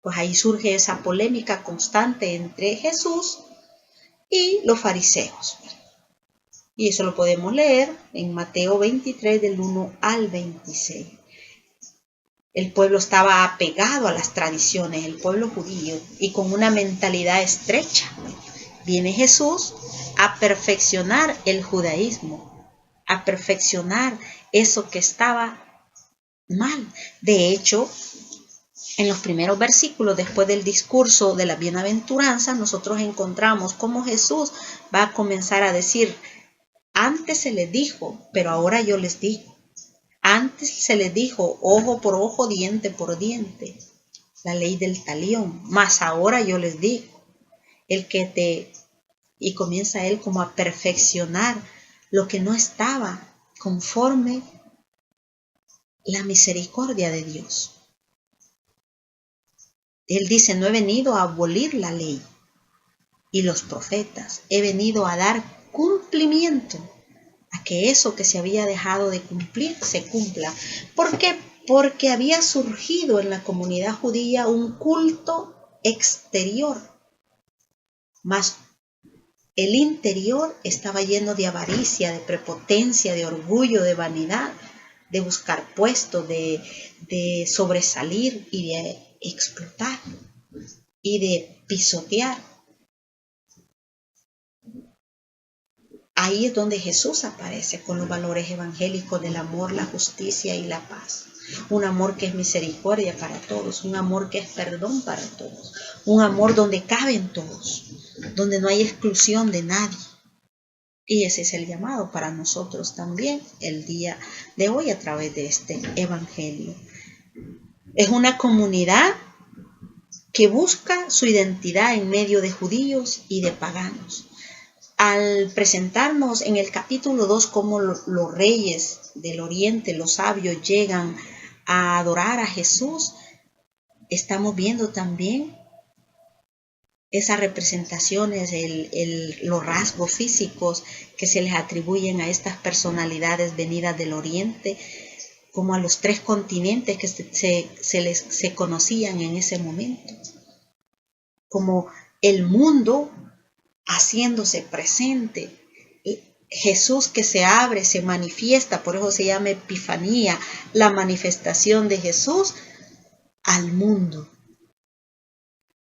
Pues ahí surge esa polémica constante entre Jesús y los fariseos. Y eso lo podemos leer en Mateo 23, del 1 al 26. El pueblo estaba apegado a las tradiciones, el pueblo judío, y con una mentalidad estrecha. Viene Jesús a perfeccionar el judaísmo, a perfeccionar eso que estaba mal. De hecho, en los primeros versículos, después del discurso de la bienaventuranza, nosotros encontramos cómo Jesús va a comenzar a decir: antes se les dijo, pero ahora yo les digo. Antes se les dijo ojo por ojo, diente por diente, la ley del talión, mas ahora yo les digo, y comienza él como a perfeccionar lo que no estaba conforme la misericordia de Dios. Él dice: no he venido a abolir la ley y los profetas, he venido a dar cumplimiento a que eso que se había dejado de cumplir se cumpla. ¿Por qué? Porque había surgido en la comunidad judía un culto exterior, mas el interior estaba lleno de avaricia, de prepotencia, de orgullo, de vanidad, de buscar puestos, de sobresalir y de explotar y de pisotear. Ahí es donde Jesús aparece con los valores evangélicos del amor, la justicia y la paz. Un amor que es misericordia para todos, un amor que es perdón para todos, un amor donde caben todos, donde no hay exclusión de nadie. Y ese es el llamado para nosotros también el día de hoy a través de este evangelio. Es una comunidad que busca su identidad en medio de judíos y de paganos. Al presentarnos en el capítulo 2 cómo los reyes del oriente, los sabios, llegan a adorar a Jesús, estamos viendo también esas representaciones, los rasgos físicos que se les atribuyen a estas personalidades venidas del oriente, como a los 3 continentes que se conocían en ese momento, como el mundo haciéndose presente, Jesús que se abre, se manifiesta, por eso se llama Epifanía, la manifestación de Jesús al mundo,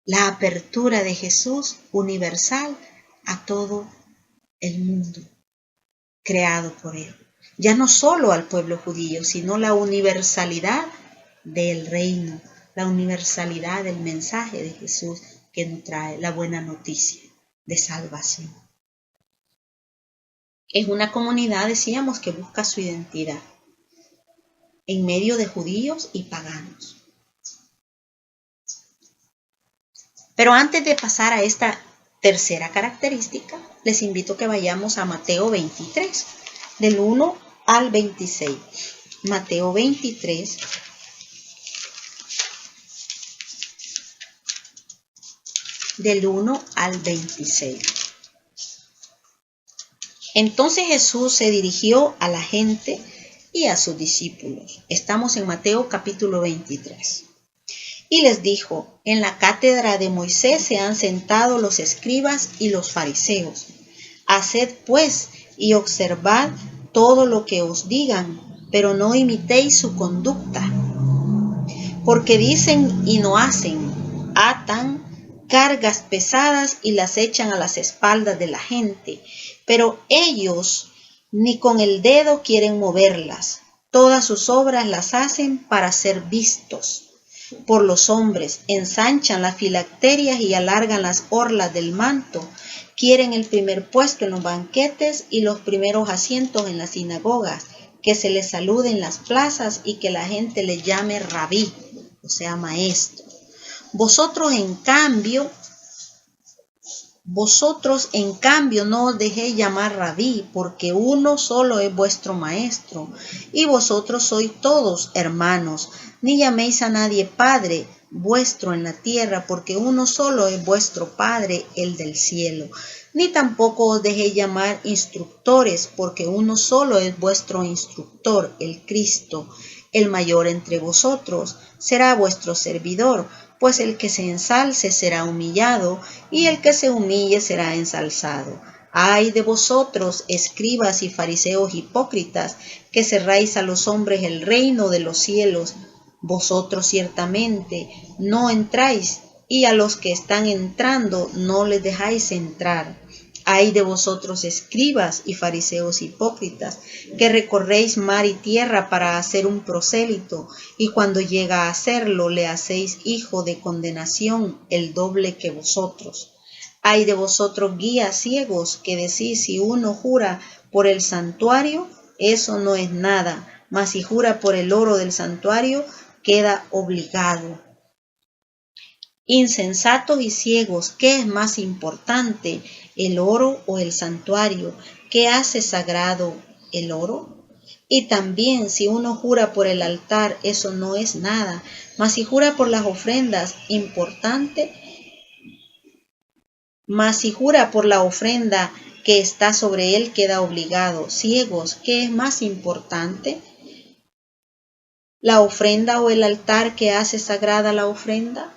la apertura de Jesús universal a todo el mundo creado por él, ya no solo al pueblo judío, sino la universalidad del reino, la universalidad del mensaje de Jesús que nos trae la buena noticia de salvación. Es una comunidad, decíamos, que busca su identidad en medio de judíos y paganos. Pero antes de pasar a esta tercera característica, les invito a que vayamos a Mateo 23, del 1 al 26. Mateo 23, del 1 al 26. Entonces Jesús se dirigió a la gente y a sus discípulos. Estamos en Mateo capítulo 23. Y les dijo: en la cátedra de Moisés se han sentado los escribas y los fariseos. Haced pues y observad todo lo que os digan, pero no imitéis su conducta. Porque dicen y no hacen, atan cargas pesadas y las echan a las espaldas de la gente, pero ellos ni con el dedo quieren moverlas. Todas sus obras las hacen para ser vistos por los hombres, ensanchan las filacterias y alargan las orlas del manto, quieren el primer puesto en los banquetes y los primeros asientos en las sinagogas, que se les salude en las plazas y que la gente les llame rabí, o sea, maestro. Vosotros en cambio no os dejéis llamar rabí, porque uno solo es vuestro maestro, y vosotros sois todos hermanos. Ni llaméis a nadie Padre vuestro en la tierra, porque uno solo es vuestro Padre, el del cielo. Ni tampoco os dejéis llamar instructores, porque uno solo es vuestro instructor, el Cristo. El mayor entre vosotros será vuestro servidor, pues el que se ensalce será humillado, y el que se humille será ensalzado. Ay de vosotros, escribas y fariseos hipócritas, que cerráis a los hombres el reino de los cielos. Vosotros ciertamente no entráis, y a los que están entrando no les dejáis entrar. Ay de vosotros, escribas y fariseos hipócritas, que recorréis mar y tierra para hacer un prosélito, y cuando llega a hacerlo le hacéis hijo de condenación, el doble que vosotros. Ay de vosotros, guías ciegos, que decís: si uno jura por el santuario, eso no es nada, mas si jura por el oro del santuario, queda obligado. Insensatos y ciegos, ¿qué es más importante, el oro o el santuario? ¿Qué hace sagrado el oro? Y también, si uno jura por el altar, eso no es nada, mas si jura por las ofrendas, mas si jura por la ofrenda que está sobre él, queda obligado. Ciegos, ¿qué es más importante, la ofrenda o el altar que hace sagrada la ofrenda?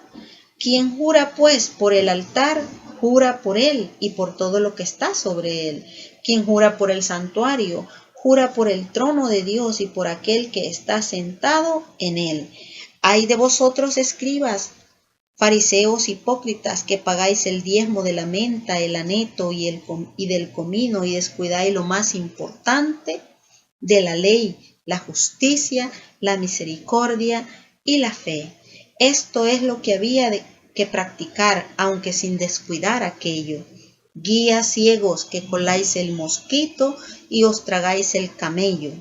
Quien jura pues por el altar, jura por él y por todo lo que está sobre él. Quien jura por el santuario, jura por el trono de Dios y por aquel que está sentado en él. Ay de vosotros, escribas, fariseos hipócritas, que pagáis el diezmo de la menta, el aneto y del comino, y descuidáis lo más importante de la ley, la justicia, la misericordia y la fe. Esto es lo que había que practicar, aunque sin descuidar aquello. Guías ciegos, que coláis el mosquito y os tragáis el camello.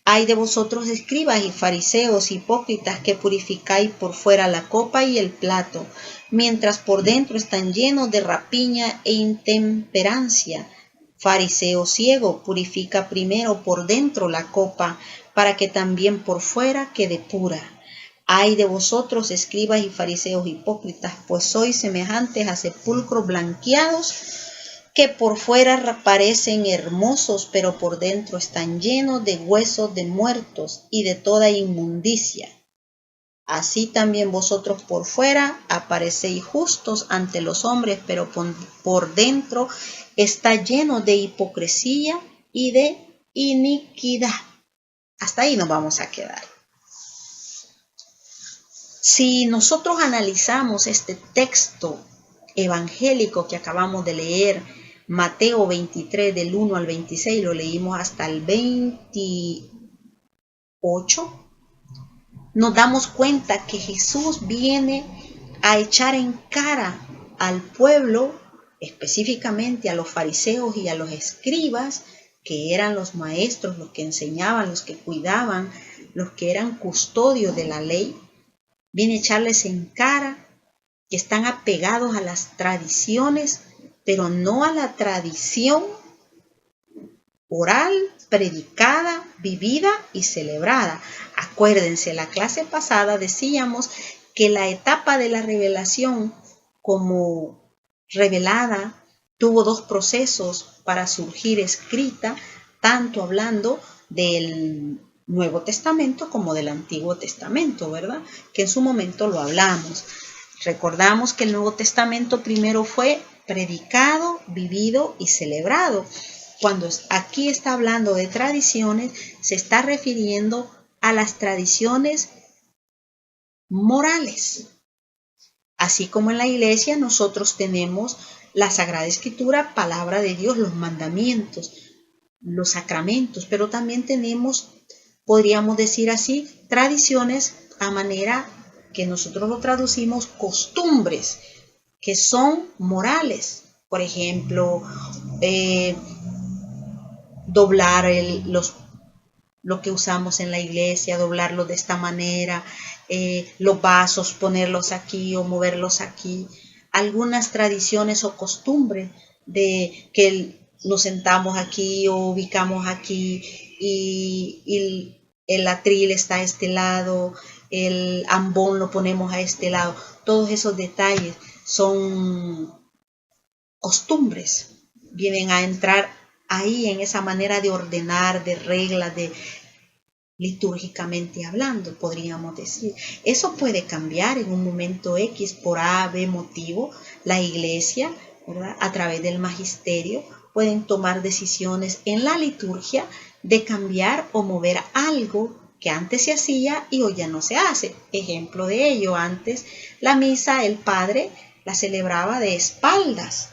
Ay de vosotros, escribas y fariseos hipócritas, que purificáis por fuera la copa y el plato, mientras por dentro están llenos de rapiña e intemperancia. Fariseo ciego, purifica primero por dentro la copa, para que también por fuera quede pura. Ay de vosotros, escribas y fariseos hipócritas, pues sois semejantes a sepulcros blanqueados, que por fuera parecen hermosos, pero por dentro están llenos de huesos de muertos y de toda inmundicia. Así también vosotros por fuera aparecéis justos ante los hombres, pero por dentro está lleno de hipocresía y de iniquidad. Hasta ahí nos vamos a quedar. Si nosotros analizamos este texto evangélico que acabamos de leer, Mateo 23 del 1 al 26, lo leímos hasta el 28, nos damos cuenta que Jesús viene a echar en cara al pueblo, específicamente a los fariseos y a los escribas, que eran los maestros, los que enseñaban, los que cuidaban, los que eran custodios de la ley. Viene a echarles en cara que están apegados a las tradiciones, pero no a la tradición oral, predicada, vivida y celebrada. Acuérdense, la clase pasada decíamos que la etapa de la revelación como revelada tuvo dos procesos para surgir escrita, tanto hablando del Nuevo Testamento como del Antiguo Testamento, ¿verdad? Que en su momento lo hablamos. Recordamos que el Nuevo Testamento primero fue predicado, vivido y celebrado. Cuando aquí está hablando de tradiciones, se está refiriendo a las tradiciones morales. Así como en la iglesia nosotros tenemos la Sagrada Escritura, palabra de Dios, los mandamientos, los sacramentos, pero también tenemos, podríamos decir así, tradiciones a manera que nosotros lo traducimos costumbres, que son morales. Por ejemplo, doblar lo que usamos en la iglesia, doblarlo de esta manera, los vasos, ponerlos aquí o moverlos aquí. Algunas tradiciones o costumbres de que nos sentamos aquí o ubicamos aquí y el atril está a este lado, el ambón lo ponemos a este lado. Todos esos detalles son costumbres, vienen a entrar ahí en esa manera de ordenar, de reglas, de litúrgicamente hablando, podríamos decir. Eso puede cambiar en un momento X por A, B motivo. La iglesia, ¿verdad?, a través del magisterio, pueden tomar decisiones en la liturgia de cambiar o mover algo que antes se hacía y hoy ya no se hace. Ejemplo de ello, antes la misa, el padre la celebraba de espaldas.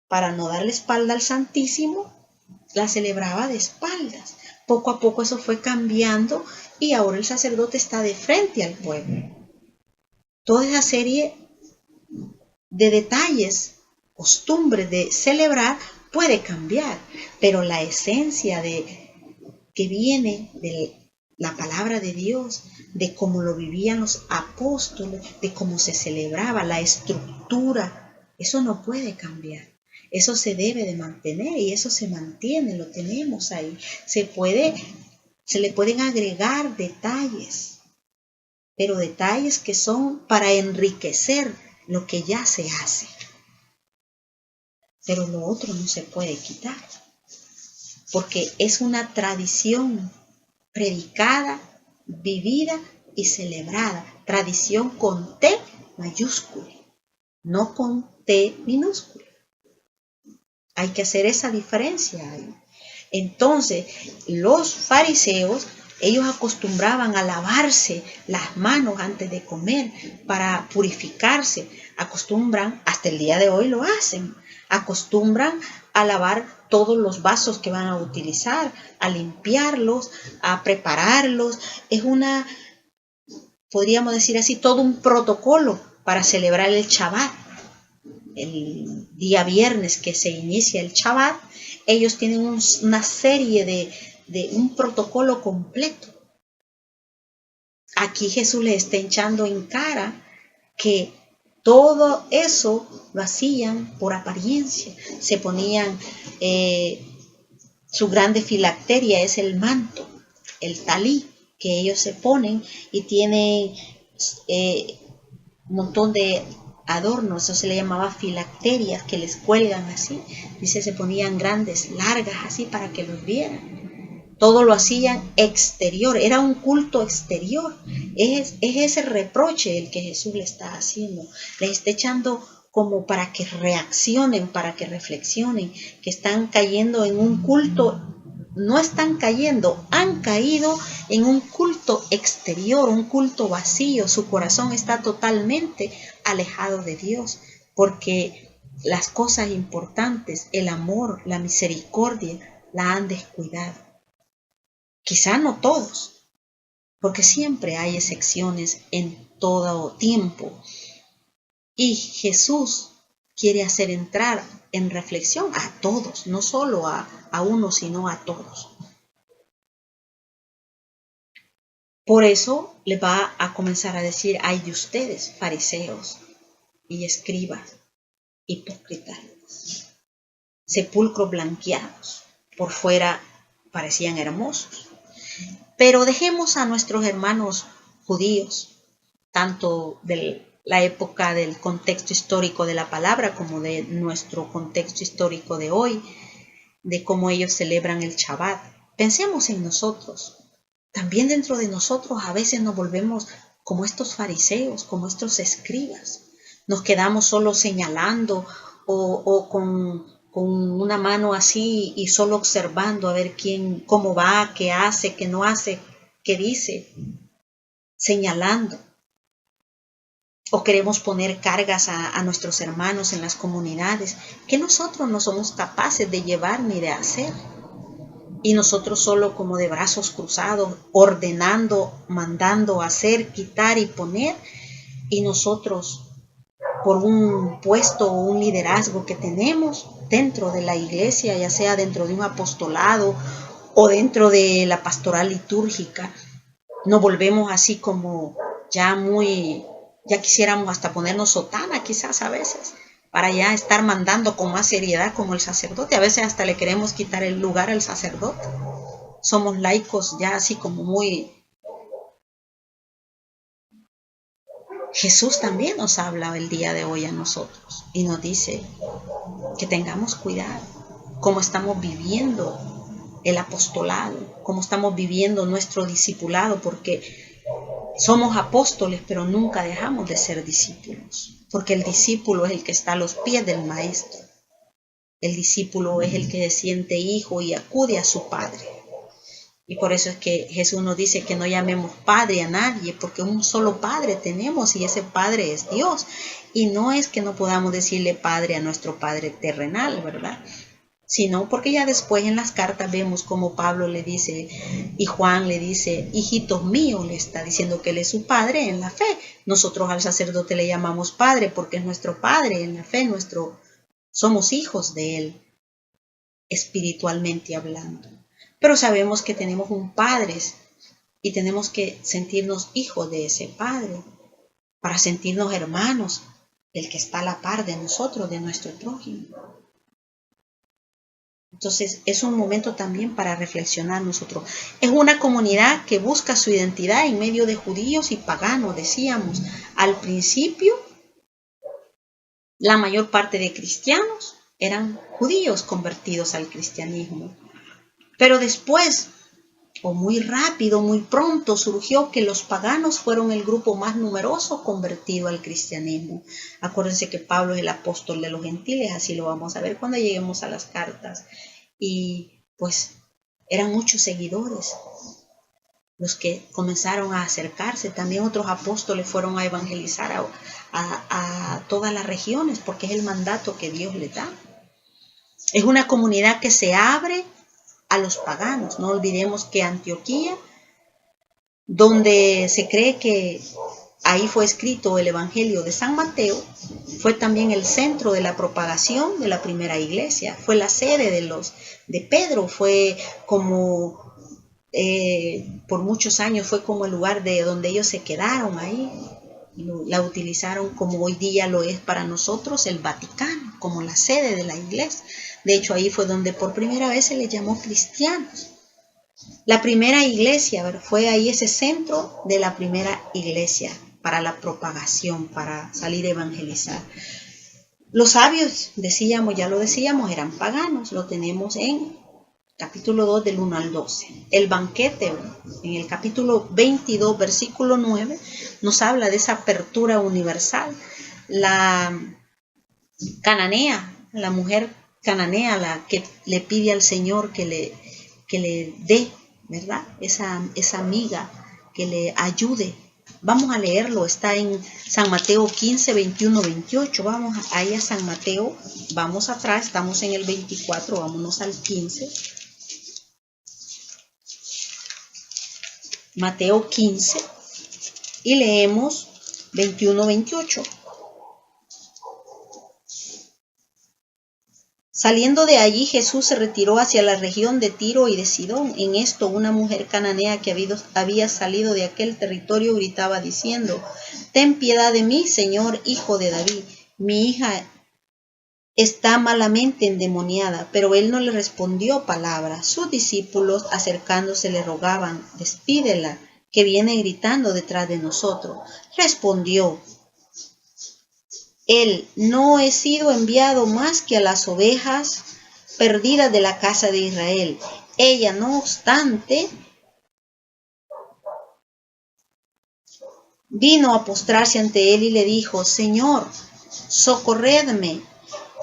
Para no darle espalda al Santísimo, la celebraba de espaldas. Poco a poco eso fue cambiando y ahora el sacerdote está de frente al pueblo. Toda esa serie de detalles, costumbres de celebrar puede cambiar, pero la esencia que viene de la palabra de Dios, de cómo lo vivían los apóstoles, de cómo se celebraba, la estructura, eso no puede cambiar. Eso se debe de mantener y eso se mantiene, lo tenemos ahí. Se le pueden agregar detalles, pero detalles que son para enriquecer lo que ya se hace. Pero lo otro no se puede quitar, porque es una tradición predicada, vivida y celebrada. Tradición con T mayúscula, no con T minúscula. Hay que hacer esa diferencia ahí. Entonces, los fariseos, ellos acostumbraban a lavarse las manos antes de comer para purificarse. Acostumbran, hasta el día de hoy lo hacen, acostumbran a lavar todos los vasos que van a utilizar, a limpiarlos, a prepararlos. Es podríamos decir así, todo un protocolo para celebrar el Shabbat. El día viernes que se inicia el Shabbat, ellos tienen una serie de un protocolo completo. Aquí Jesús les está echando en cara que todo eso lo hacían por apariencia. Se ponían, su grande filacteria es el manto, el talí que ellos se ponen y tienen un montón de adornos, eso se le llamaba filacterias, que les cuelgan así. Dice, se ponían grandes, largas así para que los vieran. Todo lo hacían exterior, era un culto exterior. Es ese reproche el que Jesús le está haciendo. Les está echando como para que reaccionen, para que reflexionen, que están cayendo en un culto. No están cayendo, han caído en un culto exterior, un culto vacío. Su corazón está totalmente alejado de Dios, porque las cosas importantes, el amor, la misericordia, la han descuidado. Quizá no todos, porque siempre hay excepciones en todo tiempo. Y Jesús quiere hacer entrar en reflexión a todos, no solo a uno, sino a todos. Por eso le va a comenzar a decir: ay de ustedes, fariseos y escribas, hipócritas, sepulcros blanqueados, por fuera parecían hermosos. Pero dejemos a nuestros hermanos judíos, tanto de la época del contexto histórico de la palabra como de nuestro contexto histórico de hoy, de cómo ellos celebran el Shabbat. Pensemos en nosotros. También dentro de nosotros a veces nos volvemos como estos fariseos, como estos escribas. Nos quedamos solo señalando o con una mano así y solo observando a ver quién, cómo va, qué hace, qué no hace, qué dice, señalando. O queremos poner cargas a nuestros hermanos en las comunidades que nosotros no somos capaces de llevar ni de hacer. Y nosotros solo como de brazos cruzados, ordenando, mandando hacer, quitar y poner. Y nosotros, por un puesto o un liderazgo que tenemos dentro de la iglesia, ya sea dentro de un apostolado o dentro de la pastoral litúrgica, nos volvemos así como ya quisiéramos hasta ponernos sotana quizás a veces, para ya estar mandando con más seriedad como el sacerdote. A veces hasta le queremos quitar el lugar al sacerdote. Somos laicos ya así como muy... Jesús también nos habla el día de hoy a nosotros y nos dice que tengamos cuidado cómo estamos viviendo el apostolado, cómo estamos viviendo nuestro discipulado, porque somos apóstoles, pero nunca dejamos de ser discípulos, porque el discípulo es el que está a los pies del maestro. El discípulo es el que se siente hijo y acude a su padre. Y por eso es que Jesús nos dice que no llamemos padre a nadie, porque un solo padre tenemos y ese padre es Dios. Y no es que no podamos decirle padre a nuestro padre terrenal, ¿verdad? Sino porque ya después en las cartas vemos como Pablo le dice y Juan le dice: hijitos míos, le está diciendo que él es su padre en la fe. Nosotros al sacerdote le llamamos padre porque es nuestro padre en la fe, somos hijos de él, espiritualmente hablando. Pero sabemos que tenemos un padre y tenemos que sentirnos hijos de ese padre para sentirnos hermanos, el que está a la par de nosotros, de nuestro prójimo. Entonces es un momento también para reflexionar nosotros. Es una comunidad que busca su identidad en medio de judíos y paganos. Decíamos al principio, la mayor parte de cristianos eran judíos convertidos al cristianismo. Pero después, o muy rápido, muy pronto, surgió que los paganos fueron el grupo más numeroso convertido al cristianismo. Acuérdense que Pablo es el apóstol de los gentiles, así lo vamos a ver cuando lleguemos a las cartas. Y pues eran muchos seguidores los que comenzaron a acercarse. También otros apóstoles fueron a evangelizar a todas las regiones, porque es el mandato que Dios les da. Es una comunidad que se abre a los paganos. No olvidemos que Antioquía, donde se cree que ahí fue escrito el Evangelio de San Mateo, fue también el centro de la propagación de la primera iglesia. Fue la sede de Pedro, fue como, por muchos años fue como el lugar de donde ellos se quedaron ahí. La utilizaron como hoy día lo es para nosotros el Vaticano, como la sede de la iglesia. De hecho, ahí fue donde por primera vez se les llamó cristianos. La primera iglesia, fue ahí ese centro de la primera iglesia para la propagación, para salir a evangelizar. Los sabios, ya lo decíamos, eran paganos. Lo tenemos en capítulo 2 del 1 al 12. El banquete, en el capítulo 22, versículo 9, nos habla de esa apertura universal. La cananea, la mujer cananea, la que le pide al Señor que le dé, ¿verdad? Esa amiga que le ayude. Vamos a leerlo, está en San Mateo 15, 21, 28. Vamos ahí a San Mateo, vamos atrás, estamos en el 24, vámonos al 15. Mateo 15 y leemos 21-28. Saliendo de allí, Jesús se retiró hacia la región de Tiro y de Sidón. En esto, una mujer cananea que había salido de aquel territorio gritaba diciendo: «Ten piedad de mí, Señor, hijo de David. Mi hija está malamente endemoniada». Pero él no le respondió palabra. Sus discípulos, acercándose, le rogaban: «Despídela, que viene gritando detrás de nosotros». Respondió él: «No he sido enviado más que a las ovejas perdidas de la casa de Israel». Ella, no obstante, vino a postrarse ante él y le dijo: «Señor, socorredme».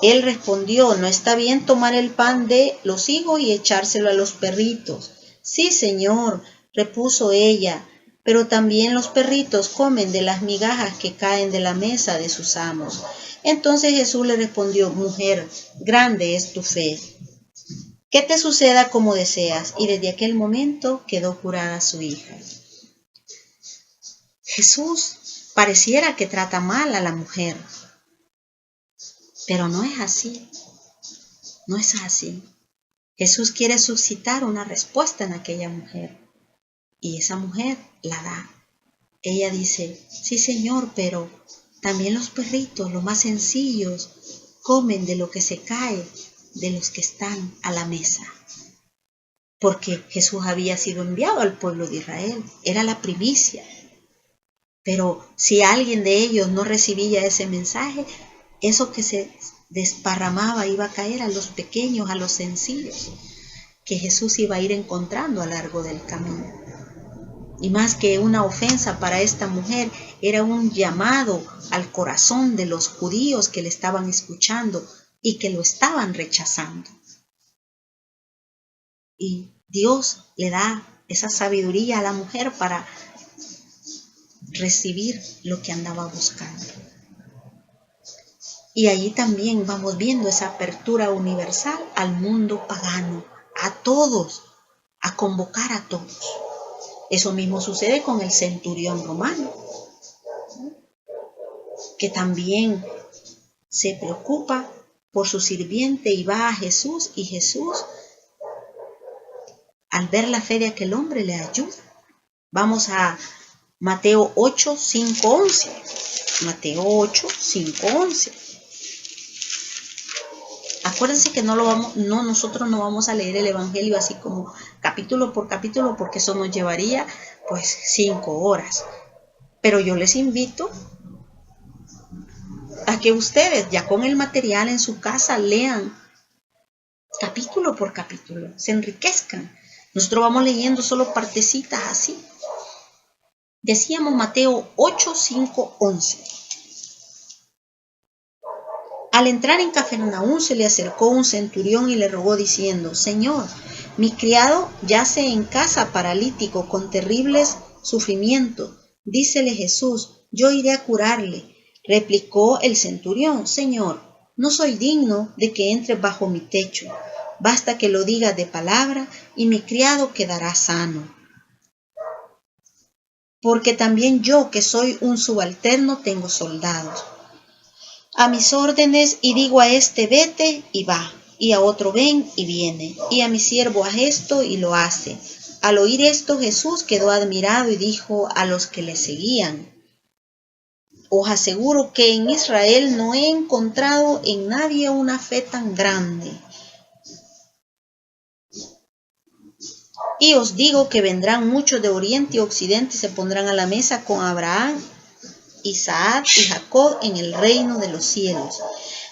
Él respondió: «No está bien tomar el pan de los hijos y echárselo a los perritos». «Sí, Señor», repuso ella, «pero también los perritos comen de las migajas que caen de la mesa de sus amos». Entonces Jesús le respondió: «Mujer, grande es tu fe, que te suceda como deseas». Y desde aquel momento quedó curada su hija. Jesús pareciera que trata mal a la mujer, pero no es así. No es así. Jesús quiere suscitar una respuesta en aquella mujer, y esa mujer la da. Ella dice: «Sí, Señor, pero también los perritos, los más sencillos, comen de lo que se cae de los que están a la mesa». Porque Jesús había sido enviado al pueblo de Israel, era la primicia. Pero si alguien de ellos no recibía ese mensaje, eso que se desparramaba iba a caer a los pequeños, a los sencillos, que Jesús iba a ir encontrando a lo largo del camino. Y más que una ofensa para esta mujer, era un llamado al corazón de los judíos que le estaban escuchando y que lo estaban rechazando. Y Dios le da esa sabiduría a la mujer para recibir lo que andaba buscando. Y allí también vamos viendo esa apertura universal al mundo pagano, a todos, a convocar a todos. Eso mismo sucede con el centurión romano, que también se preocupa por su sirviente y va a Jesús, y Jesús, al ver la fe de aquel hombre, le ayuda. Vamos a Mateo 8, 5, 11. Mateo 8, 5, 11. Acuérdense que nosotros no vamos a leer el Evangelio así como capítulo por capítulo, porque eso nos llevaría pues 5 horas. Pero yo les invito a que ustedes ya con el material en su casa lean capítulo por capítulo, se enriquezcan. Nosotros vamos leyendo solo partecitas así. Decíamos Mateo 8, 5, 11. Al entrar en Cafarnaúm se le acercó un centurión y le rogó diciendo: «Señor, mi criado yace en casa paralítico con terribles sufrimientos». Dícele Jesús: «Yo iré a curarle». Replicó el centurión: «Señor, no soy digno de que entres bajo mi techo. Basta que lo digas de palabra y mi criado quedará sano. Porque también yo, que soy un subalterno, tengo soldados a mis órdenes, y digo a este: vete, y va, y a otro: ven, y viene, y a mi siervo: haz esto, y lo hace». Al oír esto, Jesús quedó admirado y dijo a los que le seguían: «Os aseguro que en Israel no he encontrado en nadie una fe tan grande. Y os digo que vendrán muchos de oriente y occidente y se pondrán a la mesa con Abraham, Isaac y Jacob en el reino de los cielos,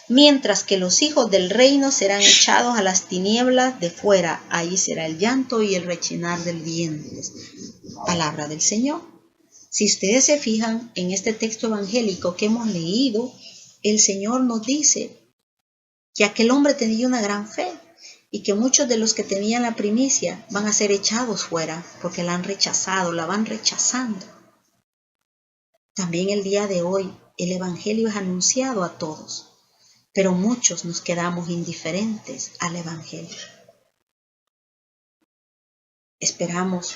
mientras que los hijos del reino serán echados a las tinieblas de fuera. Ahí será el llanto y el rechinar de dientes». Palabra del Señor. Si ustedes se fijan en este texto evangélico que hemos leído, el Señor nos dice que aquel hombre tenía una gran fe y que muchos de los que tenían la primicia van a ser echados fuera porque la han rechazado, la van rechazando. También el día de hoy el Evangelio es anunciado a todos, pero muchos nos quedamos indiferentes al Evangelio. Esperamos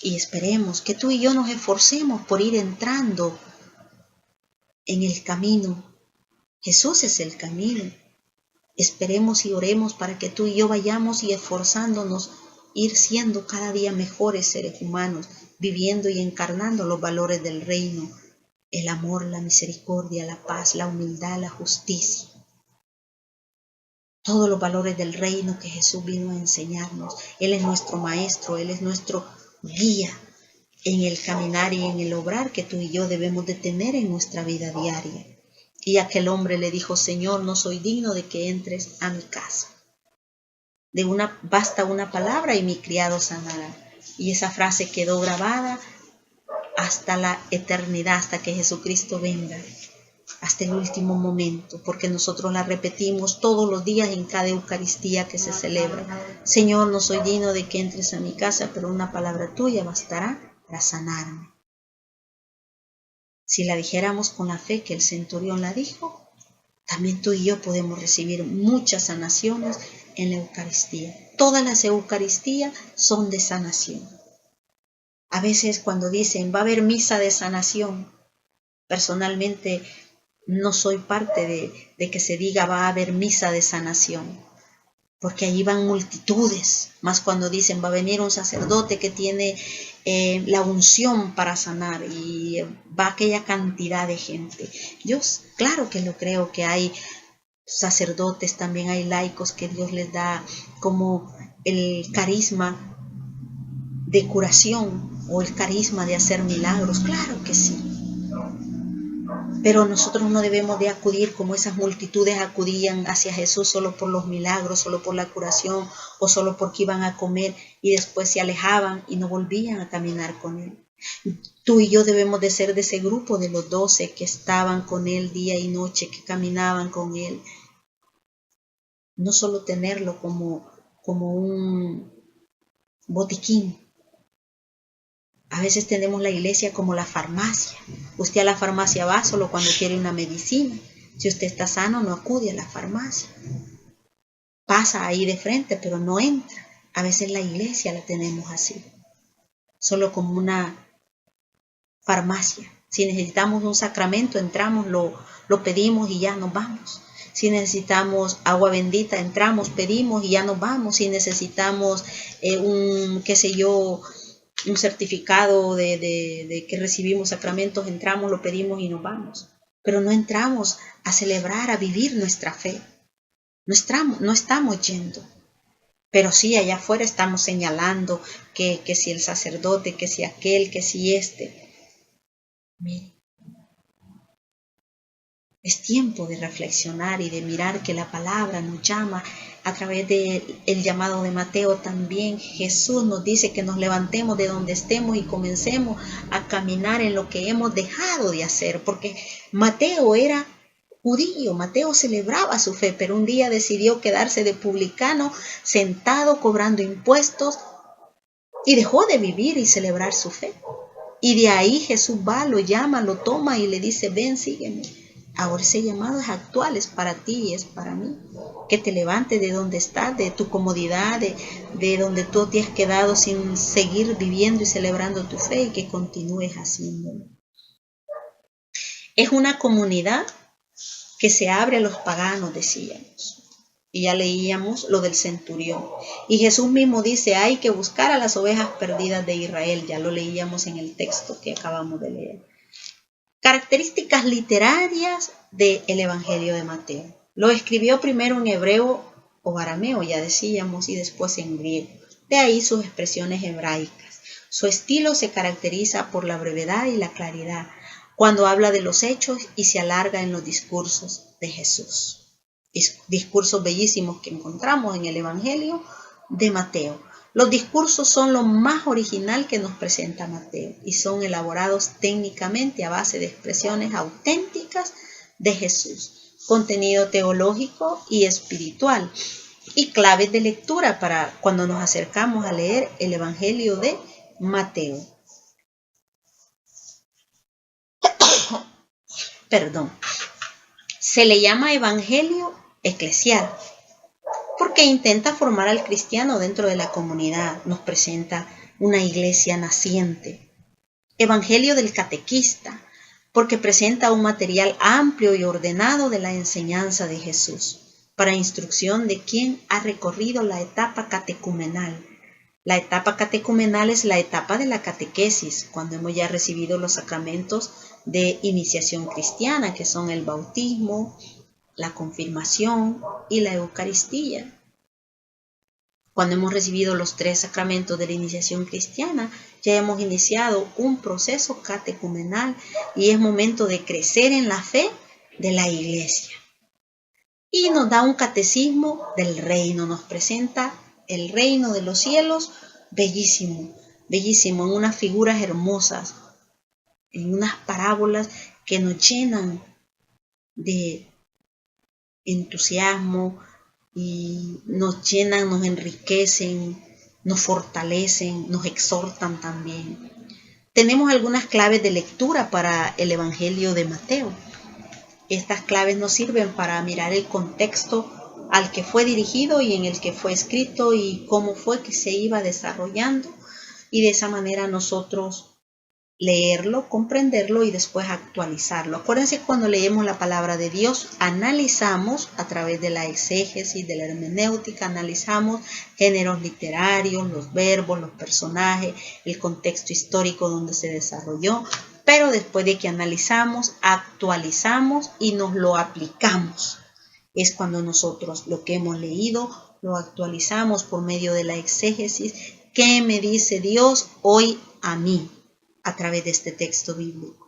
Y esperemos que tú y yo nos esforcemos por ir entrando en el camino. Jesús es el camino. Esperemos y oremos para que tú y yo vayamos y esforzándonos, ir siendo cada día mejores seres humanos, viviendo y encarnando los valores del reino, el amor, la misericordia, la paz, la humildad, la justicia. Todos los valores del reino que Jesús vino a enseñarnos. Él es nuestro maestro, Él es nuestro guía en el caminar y en el obrar que tú y yo debemos de tener en nuestra vida diaria. Y aquel hombre le dijo: Señor, no soy digno de que entres a mi casa. Basta una palabra y mi criado sanará. Y esa frase quedó grabada hasta la eternidad, hasta que Jesucristo venga, hasta el último momento, porque nosotros la repetimos todos los días en cada Eucaristía que se celebra. Señor, no soy digno de que entres a mi casa, pero una palabra tuya bastará para sanarme. Si la dijéramos con la fe que el centurión la dijo, también tú y yo podemos recibir muchas sanaciones en la Eucaristía. Todas las Eucaristías son de sanación. A veces cuando dicen va a haber misa de sanación, personalmente no soy parte de que se diga va a haber misa de sanación, porque allí van multitudes, más cuando dicen va a venir un sacerdote que tiene la unción para sanar y va aquella cantidad de gente. Yo claro que lo creo, que hay sacerdotes, también hay laicos que Dios les da como el carisma de curación o el carisma de hacer milagros, claro que sí. Pero nosotros no debemos de acudir como esas multitudes acudían hacia Jesús solo por los milagros, solo por la curación o solo porque iban a comer y después se alejaban y no volvían a caminar con Él. Tú y yo debemos de ser de ese grupo de los 12 que estaban con Él día y noche, que caminaban con Él. No solo tenerlo como un botiquín. A veces tenemos la iglesia como la farmacia. Usted a la farmacia va solo cuando quiere una medicina. Si usted está sano, no acude a la farmacia. Pasa ahí de frente, pero no entra. A veces la iglesia la tenemos así, solo como una farmacia. Si necesitamos un sacramento, entramos, lo pedimos y ya nos vamos. Si necesitamos agua bendita, entramos, pedimos y ya nos vamos. Si necesitamos un certificado de que recibimos sacramentos, entramos, lo pedimos y nos vamos. Pero no entramos a celebrar, a vivir nuestra fe. No estamos yendo. Pero sí, allá afuera estamos señalando que si el sacerdote, que si aquel, que si este. Mire, es tiempo de reflexionar y de mirar que la palabra nos llama a través del llamado de Mateo. También Jesús nos dice que nos levantemos de donde estemos y comencemos a caminar en lo que hemos dejado de hacer, porque Mateo era judío, Mateo celebraba su fe, pero un día decidió quedarse de publicano, sentado cobrando impuestos, y dejó de vivir y celebrar su fe. Y de ahí Jesús va, lo llama, lo toma y le dice: ven, sígueme. Ahora ese llamado es actual, es para ti y es para mí. Que te levantes de donde estás, de tu comodidad, de donde tú te has quedado sin seguir viviendo y celebrando tu fe, y que continúes haciéndolo. Es una comunidad que se abre a los paganos, decíamos. Y ya leíamos lo del centurión. Y Jesús mismo dice: hay que buscar a las ovejas perdidas de Israel. Ya lo leíamos en el texto que acabamos de leer. Características literarias del Evangelio de Mateo. Lo escribió primero en hebreo o arameo, ya decíamos, y después en griego. De ahí sus expresiones hebraicas. Su estilo se caracteriza por la brevedad y la claridad cuando habla de los hechos y se alarga en los discursos de Jesús. Discursos bellísimos que encontramos en el Evangelio de Mateo. Los discursos son lo más original que nos presenta Mateo y son elaborados técnicamente a base de expresiones auténticas de Jesús, contenido teológico y espiritual y claves de lectura para cuando nos acercamos a leer el Evangelio de Mateo. Se le llama Evangelio eclesial porque intenta formar al cristiano dentro de la comunidad. Nos presenta una iglesia naciente. Evangelio del Catequista, porque presenta un material amplio y ordenado de la enseñanza de Jesús, para instrucción de quien ha recorrido la etapa catecumenal. La etapa catecumenal es la etapa de la catequesis, cuando hemos ya recibido los sacramentos de iniciación cristiana, que son el bautismo, la confirmación y la Eucaristía. Cuando hemos recibido los 3 sacramentos de la iniciación cristiana, ya hemos iniciado un proceso catecumenal y es momento de crecer en la fe de la iglesia. Y nos da un catecismo del reino, nos presenta el reino de los cielos, bellísimo, bellísimo, en unas figuras hermosas, en unas parábolas que nos llenan de entusiasmo y nos llenan, nos enriquecen, nos fortalecen, nos exhortan también. Tenemos algunas claves de lectura para el Evangelio de Mateo. Estas claves nos sirven para mirar el contexto al que fue dirigido y en el que fue escrito y cómo fue que se iba desarrollando, y de esa manera nosotros leerlo, comprenderlo y después actualizarlo. Acuérdense, cuando leemos la palabra de Dios, analizamos a través de la exégesis, de la hermenéutica, analizamos géneros literarios, los verbos, los personajes, el contexto histórico donde se desarrolló, pero después de que analizamos, actualizamos y nos lo aplicamos. Es cuando nosotros lo que hemos leído lo actualizamos por medio de la exégesis. ¿Qué me dice Dios hoy a mí a través de este texto bíblico?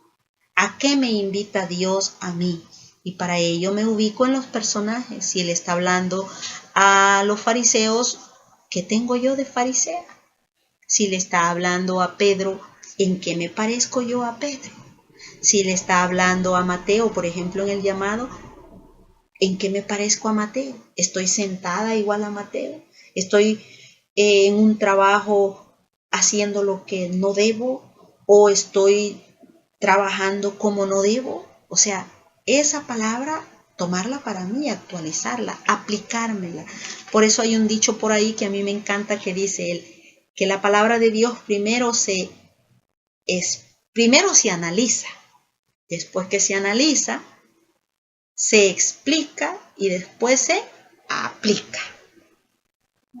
¿A qué me invita Dios a mí? Y para ello me ubico en los personajes. Si Él está hablando a los fariseos, ¿qué tengo yo de farisea? Si le está hablando a Pedro, ¿en qué me parezco yo a Pedro? Si le está hablando a Mateo, por ejemplo, en el llamado, ¿en qué me parezco a Mateo? ¿Estoy sentada igual a Mateo? ¿Estoy en un trabajo haciendo lo que no debo? ¿O estoy trabajando como no debo? O sea, esa palabra, tomarla para mí, actualizarla, aplicármela. Por eso hay un dicho por ahí que a mí me encanta, que dice él, que la palabra de Dios primero se analiza. Después que se analiza, se explica y después se aplica.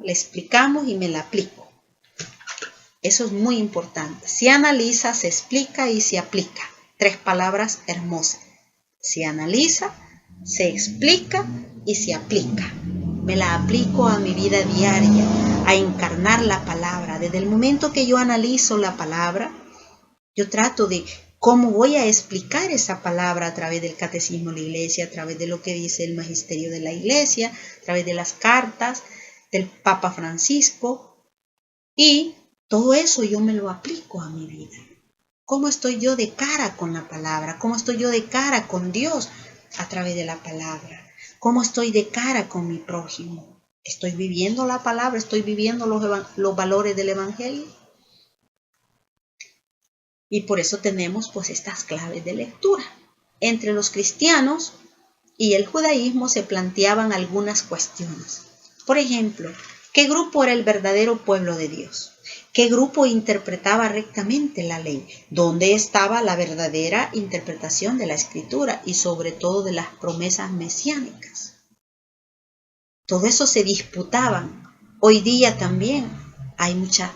Le explicamos y me la aplico. Eso es muy importante. Se analiza, se explica y se aplica. 3 palabras hermosas. Se analiza, se explica y se aplica. Me la aplico a mi vida diaria, a encarnar la palabra. Desde el momento que yo analizo la palabra, yo trato de cómo voy a explicar esa palabra a través del catecismo de la iglesia, a través de lo que dice el magisterio de la iglesia, a través de las cartas del Papa Francisco, y todo eso yo me lo aplico a mi vida. ¿Cómo estoy yo de cara con la palabra? ¿Cómo estoy yo de cara con Dios a través de la palabra? ¿Cómo estoy de cara con mi prójimo? ¿Estoy viviendo la palabra? ¿Estoy viviendo los valores del Evangelio? Y por eso tenemos pues estas claves de lectura. Entre los cristianos y el judaísmo se planteaban algunas cuestiones. Por ejemplo, ¿qué grupo era el verdadero pueblo de Dios? ¿Qué grupo interpretaba rectamente la ley? ¿Dónde estaba la verdadera interpretación de la Escritura y sobre todo de las promesas mesiánicas? Todo eso se disputaban. Hoy día también hay muchas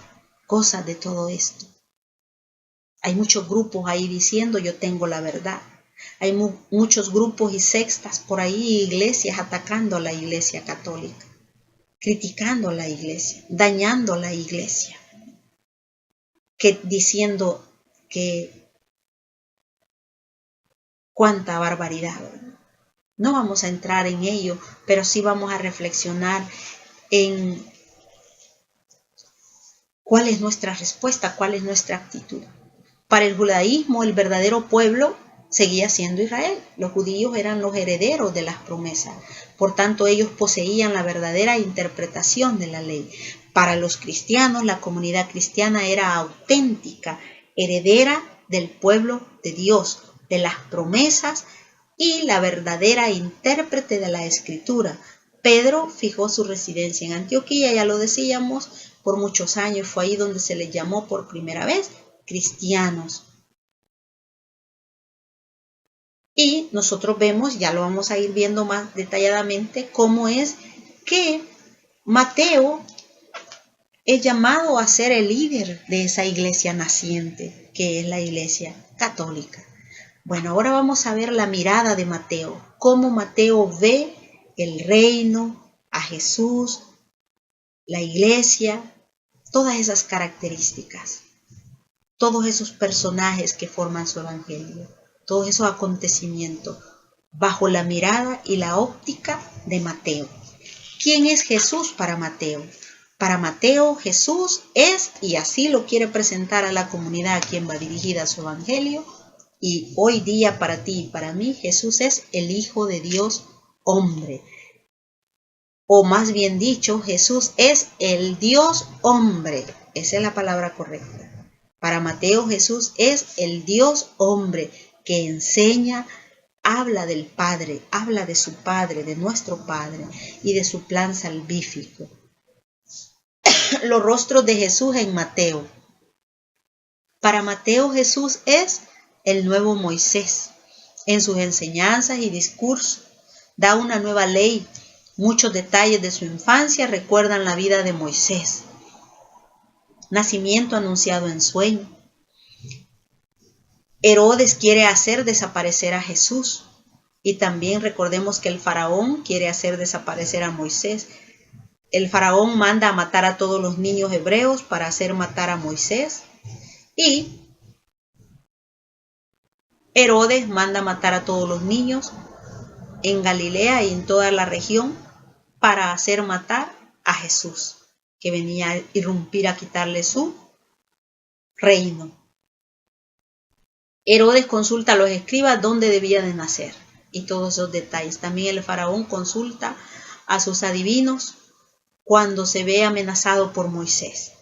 cosas de todo esto. Hay muchos grupos ahí diciendo yo tengo la verdad. Hay muchos grupos y sectas por ahí, iglesias atacando a la iglesia católica, criticando a la iglesia, dañando a la iglesia, diciendo que cuánta barbaridad. No vamos a entrar en ello, pero sí vamos a reflexionar en cuál es nuestra respuesta, cuál es nuestra actitud. Para el judaísmo, el verdadero pueblo seguía siendo Israel. Los judíos eran los herederos de las promesas. Por tanto, ellos poseían la verdadera interpretación de la ley. Para los cristianos, la comunidad cristiana era auténtica, heredera del pueblo de Dios, de las promesas y la verdadera intérprete de la Escritura. Pedro fijó su residencia en Antioquía, ya lo decíamos, por muchos años. Fue ahí donde se les llamó por primera vez cristianos. Y nosotros vemos, ya lo vamos a ir viendo más detalladamente, cómo es que Mateo es llamado a ser el líder de esa iglesia naciente, que es la iglesia católica. Bueno, ahora vamos a ver la mirada de Mateo, cómo Mateo ve el reino, a Jesús, la iglesia, todas esas características, todos esos personajes que forman su evangelio, todos esos acontecimientos, bajo la mirada y la óptica de Mateo. ¿Quién es Jesús para Mateo? Para Mateo, Jesús es, y así lo quiere presentar a la comunidad a quien va dirigida su evangelio, y hoy día para ti y para mí, Jesús es el Hijo de Dios hombre. O más bien dicho, Jesús es el Dios hombre. Esa es la palabra correcta. Para Mateo, Jesús es el Dios hombre que enseña, habla del Padre, habla de su Padre, de nuestro Padre y de su plan salvífico. Los rostros de Jesús en Mateo. Para Mateo, Jesús es el nuevo Moisés. En sus enseñanzas y discursos da una nueva ley. Muchos detalles de su infancia recuerdan la vida de Moisés. Nacimiento anunciado en sueño. Herodes quiere hacer desaparecer a Jesús. Y también recordemos que el faraón quiere hacer desaparecer a Moisés. El faraón manda a matar a todos los niños hebreos para hacer matar a Moisés. Y Herodes manda a matar a todos los niños en Galilea y en toda la región para hacer matar a Jesús, que venía a irrumpir, a quitarle su reino. Herodes consulta a los escribas dónde debía de nacer y todos esos detalles. También el faraón consulta a sus adivinos cuando se ve amenazado por Moisés.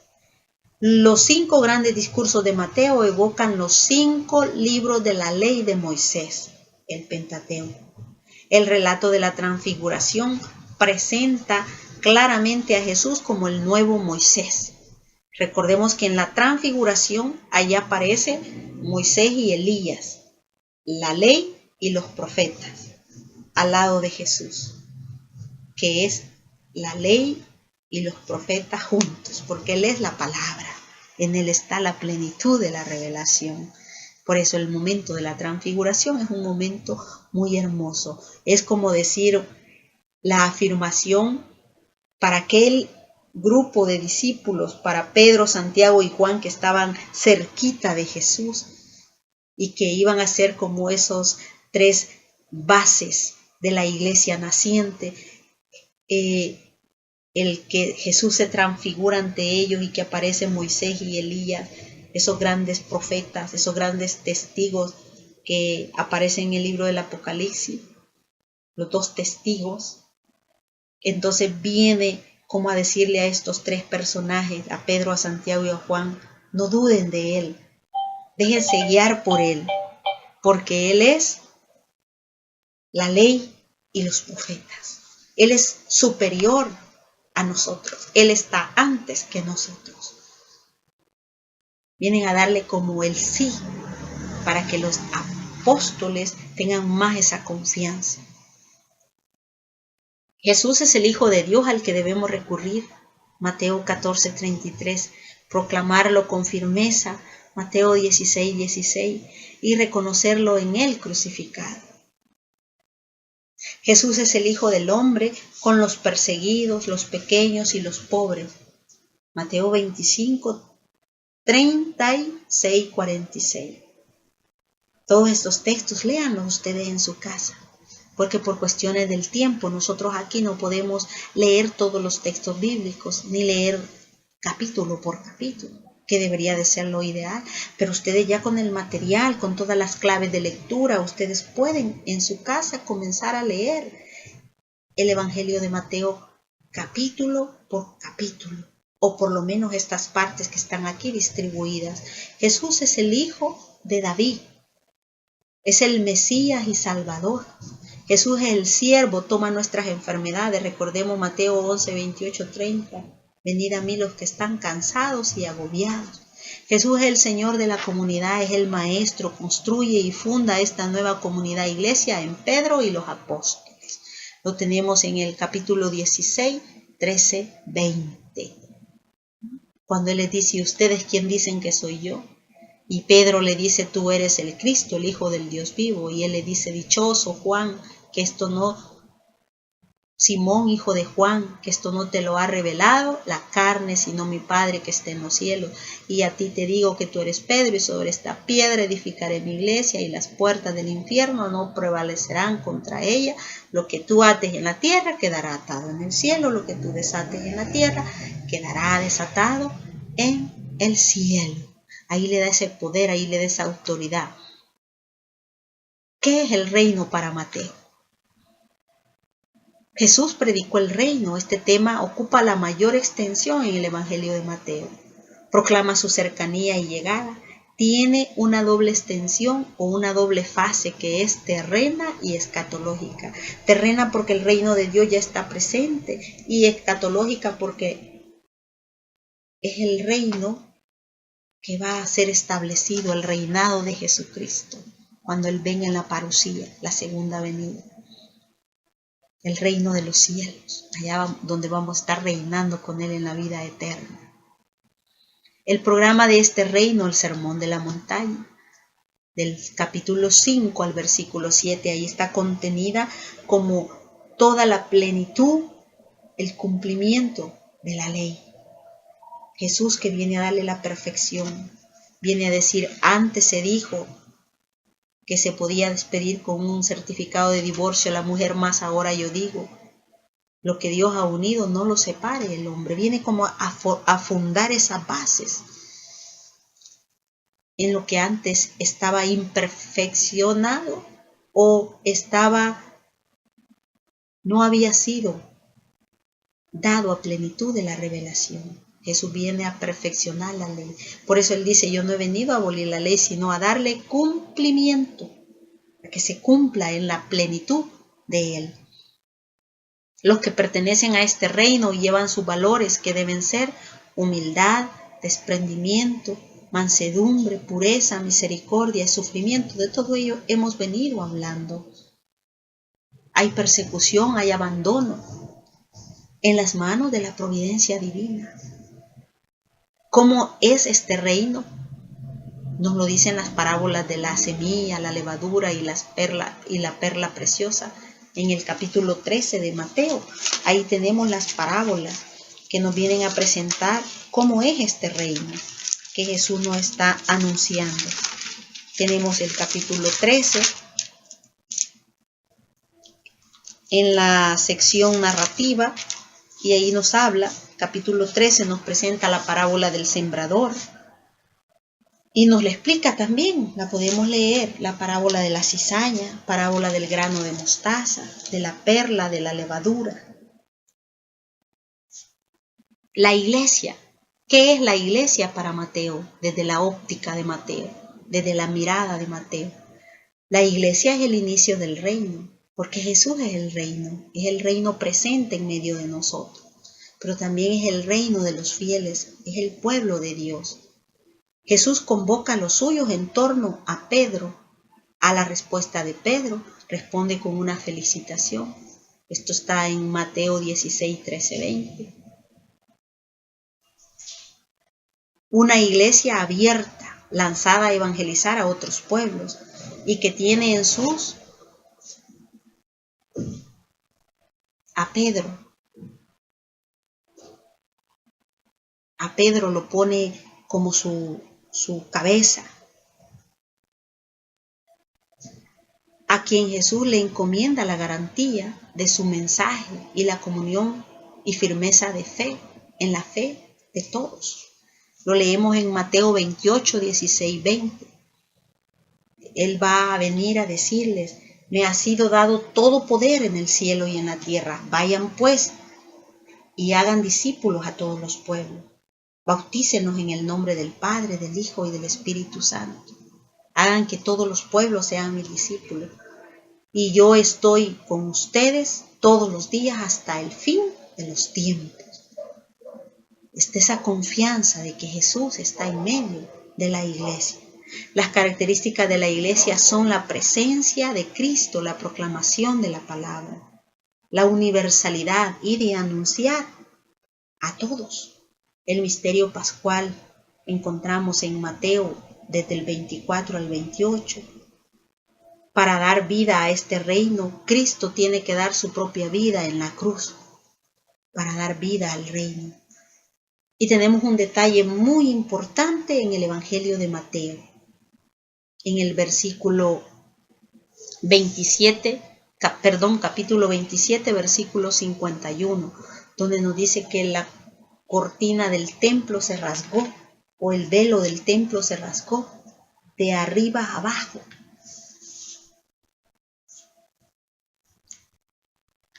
Los 5 grandes discursos de Mateo evocan los 5 libros de la ley de Moisés, el Pentateuco. El relato de la transfiguración presenta claramente a Jesús como el nuevo Moisés. Recordemos que en la transfiguración allá aparece Moisés y Elías, la ley y los profetas, al lado de Jesús, que es la ley y los profetas juntos, porque Él es la palabra, en Él está la plenitud de la revelación. Por eso el momento de la transfiguración es un momento muy hermoso. Es como decir la afirmación para aquel grupo de discípulos, para Pedro, Santiago y Juan, que estaban cerquita de Jesús y que iban a ser como esos 3 bases de la iglesia naciente. El que Jesús se transfigura ante ellos y que aparecen Moisés y Elías, esos grandes profetas, esos grandes testigos que aparecen en el libro del Apocalipsis, los 2 testigos. Entonces viene como a decirle a estos 3 personajes, a Pedro, a Santiago y a Juan, no duden de Él, déjense guiar por Él, porque Él es la ley y los profetas. Él es superior a nosotros. Él está antes que nosotros. Vienen a darle como el sí para que los apóstoles tengan más esa confianza. Jesús es el Hijo de Dios al que debemos recurrir. Mateo 14:33. Proclamarlo con firmeza. Mateo 16:16. Y reconocerlo en Él crucificado. Jesús es el Hijo del Hombre con los perseguidos, los pequeños y los pobres. Mateo 25:36-46. Todos estos textos léanlos ustedes en su casa, porque por cuestiones del tiempo nosotros aquí no podemos leer todos los textos bíblicos, ni leer capítulo por capítulo, que debería de ser lo ideal, pero ustedes ya con el material, con todas las claves de lectura, ustedes pueden en su casa comenzar a leer el Evangelio de Mateo capítulo por capítulo, o por lo menos estas partes que están aquí distribuidas. Jesús es el Hijo de David, es el Mesías y Salvador. Jesús es el siervo, toma nuestras enfermedades. Recordemos Mateo 11:28-30. Venid a mí los que están cansados y agobiados. Jesús es el Señor de la comunidad, es el Maestro, construye y funda esta nueva comunidad iglesia en Pedro y los apóstoles. Lo tenemos en el capítulo 16, 13, 20. Cuando Él les dice, ¿ustedes quién dicen que soy yo? Y Pedro le dice, tú eres el Cristo, el Hijo del Dios vivo. Y Él le dice, dichoso Juan, que esto no... Simón, hijo de Juan, que esto no te lo ha revelado la carne, sino mi Padre que está en los cielos. Y a ti te digo que tú eres Pedro, y sobre esta piedra edificaré mi iglesia, y las puertas del infierno no prevalecerán contra ella. Lo que tú ates en la tierra quedará atado en el cielo, lo que tú desates en la tierra quedará desatado en el cielo. Ahí le da ese poder, ahí le da esa autoridad. ¿Qué es el reino para Mateo? Jesús predicó el reino. Este tema ocupa la mayor extensión en el Evangelio de Mateo. Proclama su cercanía y llegada. Tiene una doble extensión o una doble fase que es terrena y escatológica. Terrena porque el reino de Dios ya está presente y escatológica porque es el reino que va a ser establecido, el reinado de Jesucristo, cuando Él venga en la parusía, la segunda venida. El reino de los cielos, allá donde vamos a estar reinando con Él en la vida eterna. El programa de este reino, el Sermón de la Montaña, del capítulo 5 al versículo 7, ahí está contenida como toda la plenitud, el cumplimiento de la ley. Jesús que viene a darle la perfección, viene a decir, antes se dijo que se podía despedir con un certificado de divorcio a la mujer, más ahora yo digo, lo que Dios ha unido no lo separe el hombre. Viene como a fundar esas bases en lo que antes estaba imperfeccionado o no había sido dado a plenitud de la revelación. Jesús viene a perfeccionar la ley. Por eso Él dice, yo no he venido a abolir la ley, sino a darle cumplimiento, para que se cumpla en la plenitud de Él. Los que pertenecen a este reino llevan sus valores que deben ser humildad, desprendimiento, mansedumbre, pureza, misericordia, sufrimiento. De todo ello hemos venido hablando. Hay persecución, hay abandono en las manos de la providencia divina. ¿Cómo es este reino? Nos lo dicen las parábolas de la semilla, la levadura y la perla preciosa. En el capítulo 13 de Mateo, ahí tenemos las parábolas que nos vienen a presentar cómo es este reino que Jesús nos está anunciando. Tenemos el capítulo 13 en la sección narrativa y ahí nos habla, capítulo 13 nos presenta la parábola del sembrador y nos la explica también, la podemos leer, la parábola de la cizaña, parábola del grano de mostaza, de la perla, de la levadura. La iglesia, ¿qué es la iglesia para Mateo? Desde la óptica de Mateo, desde la mirada de Mateo. La iglesia es el inicio del reino, porque Jesús es el reino presente en medio de nosotros, pero también es el reino de los fieles, es el pueblo de Dios. Jesús convoca a los suyos en torno a Pedro. A la respuesta de Pedro responde con una felicitación. Esto está en Mateo 16, 13, 20. Una iglesia abierta, lanzada a evangelizar a otros pueblos y que tiene en sus a Pedro. A Pedro lo pone como su cabeza, a quien Jesús le encomienda la garantía de su mensaje y la comunión y firmeza de fe, en la fe de todos. Lo leemos en Mateo 28, 16, 20. Él va a venir a decirles, me ha sido dado todo poder en el cielo y en la tierra. Vayan pues y hagan discípulos a todos los pueblos. Bautícenos en el nombre del Padre, del Hijo y del Espíritu Santo. Hagan que todos los pueblos sean mis discípulos. Y yo estoy con ustedes todos los días hasta el fin de los tiempos. está esa confianza de que Jesús está en medio de la iglesia. Las características de la iglesia son la presencia de Cristo, la proclamación de la palabra, la universalidad y de anunciar a todos. El misterio pascual encontramos en Mateo desde el 24 al 28. Para dar vida a este reino, Cristo tiene que dar su propia vida en la cruz para dar vida al reino. Y tenemos un detalle muy importante en el Evangelio de Mateo. En el capítulo 27, versículo 51, donde nos dice que la cortina del templo se rasgó, o el velo del templo se rasgó, de arriba a abajo.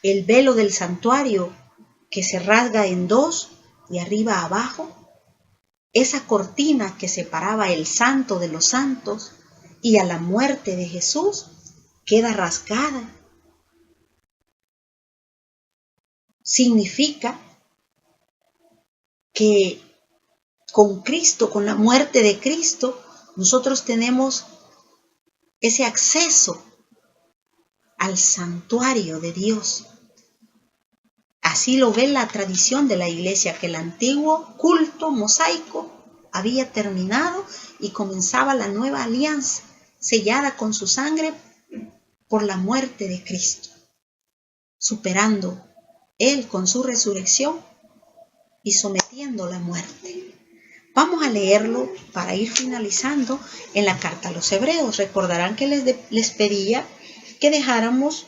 El velo del santuario que se rasga en dos, de arriba a abajo, esa cortina que separaba el santo de los santos y a la muerte de Jesús, queda rasgada. Significa que con Cristo, con la muerte de Cristo, nosotros tenemos ese acceso al santuario de Dios. Así lo ve la tradición de la iglesia, que el antiguo culto mosaico había terminado y comenzaba la nueva alianza, sellada con su sangre por la muerte de Cristo, superando Él con su resurrección y sometiendo la muerte. Vamos a leerlo para ir finalizando en la carta a los Hebreos. Recordarán que les pedía que dejáramos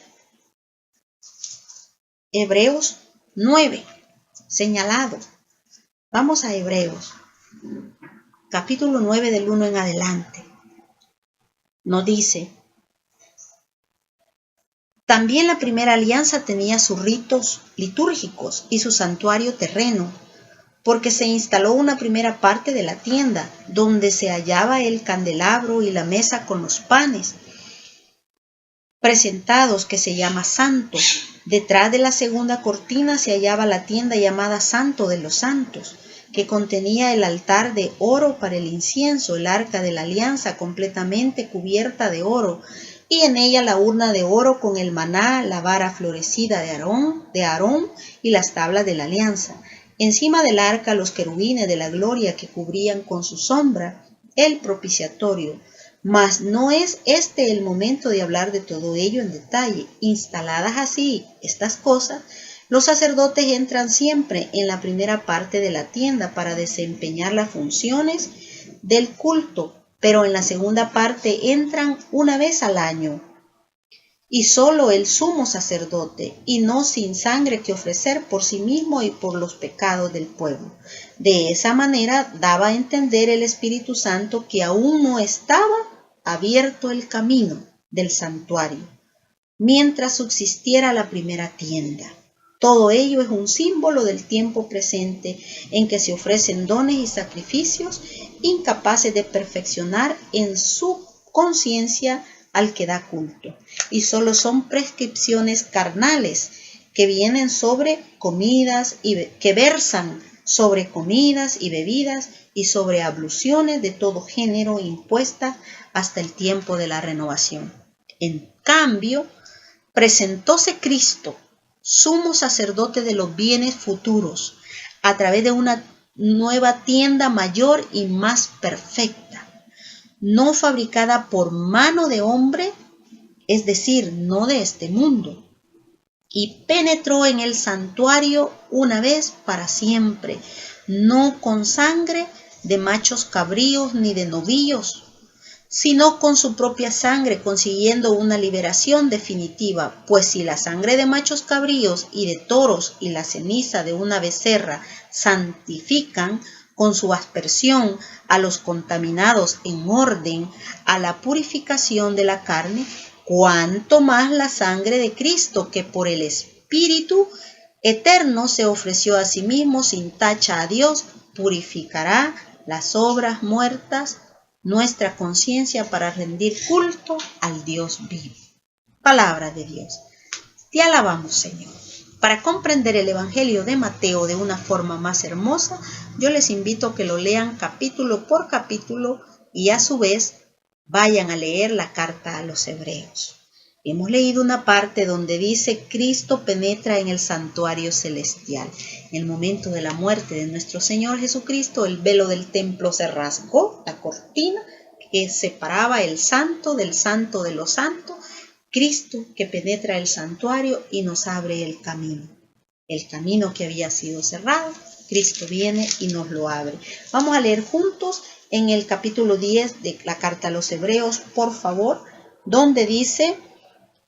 Hebreos 9 señalado. Vamos a Hebreos, capítulo 9 del 1 en adelante. Nos dice: también la primera alianza tenía sus ritos litúrgicos y su santuario terreno, porque se instaló una primera parte de la tienda, donde se hallaba el candelabro y la mesa con los panes presentados, que se llama Santo. Detrás de la segunda cortina se hallaba la tienda llamada Santo de los Santos, que contenía el altar de oro para el incienso, el arca de la alianza completamente cubierta de oro, y en ella la urna de oro con el maná, la vara florecida de Aarón y las tablas de la alianza. Encima del arca los querubines de la gloria que cubrían con su sombra el propiciatorio. Mas no es este el momento de hablar de todo ello en detalle. Instaladas así estas cosas, los sacerdotes entran siempre en la primera parte de la tienda para desempeñar las funciones del culto, pero en la segunda parte entran una vez al año, y solo el sumo sacerdote, y no sin sangre que ofrecer por sí mismo y por los pecados del pueblo. De esa manera daba a entender el Espíritu Santo que aún no estaba abierto el camino del santuario, mientras subsistiera la primera tienda. Todo ello es un símbolo del tiempo presente en que se ofrecen dones y sacrificios incapaces de perfeccionar en su conciencia al que da culto, y solo son prescripciones carnales que vienen sobre comidas y que versan sobre comidas y bebidas y sobre abluciones de todo género impuestas hasta el tiempo de la renovación. En cambio, presentóse Cristo, sumo sacerdote de los bienes futuros, a través de una nueva tienda mayor y más perfecta, no fabricada por mano de hombre, es decir, no de este mundo, y penetró en el santuario una vez para siempre, no con sangre de machos cabríos ni de novillos, sino con su propia sangre, consiguiendo una liberación definitiva. Pues si la sangre de machos cabríos y de toros y la ceniza de una becerra santifican con su aspersión a los contaminados en orden a la purificación de la carne, cuánto más la sangre de Cristo, que por el Espíritu eterno se ofreció a sí mismo sin tacha a Dios, purificará las obras muertas, nuestra conciencia, para rendir culto al Dios vivo. Palabra de Dios. Te alabamos, Señor. Para comprender el Evangelio de Mateo de una forma más hermosa, yo les invito a que lo lean capítulo por capítulo y a su vez vayan a leer la carta a los Hebreos. Hemos leído una parte donde dice: Cristo penetra en el santuario celestial. En el momento de la muerte de nuestro Señor Jesucristo, el velo del templo se rasgó, la cortina que separaba el santo del santo de los santos. Cristo que penetra el santuario y nos abre el camino que había sido cerrado. Cristo viene y nos lo abre. Vamos a leer juntos en el capítulo 10 de la carta a los Hebreos, por favor, donde dice: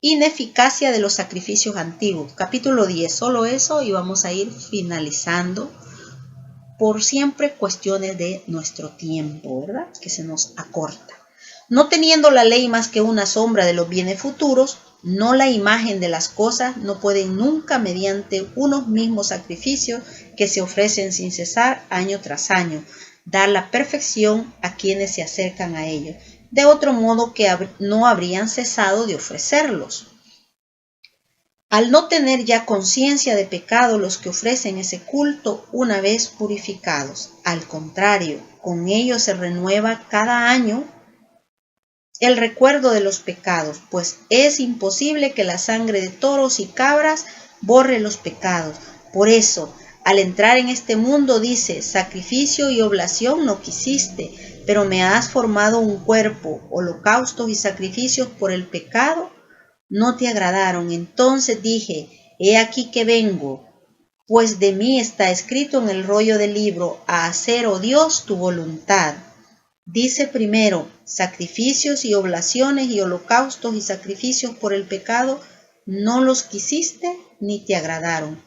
ineficacia de los sacrificios antiguos. Capítulo 10, solo eso, y vamos a ir finalizando por siempre cuestiones de nuestro tiempo, ¿verdad? Que se nos acorta. No teniendo la ley más que una sombra de los bienes futuros, no la imagen de las cosas, no pueden nunca mediante unos mismos sacrificios que se ofrecen sin cesar año tras año, dar la perfección a quienes se acercan a ellos. De otro modo que no habrían cesado de ofrecerlos. Al no tener ya conciencia de pecado los que ofrecen ese culto una vez purificados, al contrario, con ellos se renueva cada año el recuerdo de los pecados, pues es imposible que la sangre de toros y cabras borre los pecados. Por eso, al entrar en este mundo dice: sacrificio y oblación no quisiste, pero me has formado un cuerpo, holocaustos y sacrificios por el pecado no te agradaron. Entonces dije: he aquí que vengo, pues de mí está escrito en el rollo del libro, a hacer, oh Dios, tu voluntad. Dice primero: sacrificios y oblaciones y holocaustos y sacrificios por el pecado no los quisiste ni te agradaron,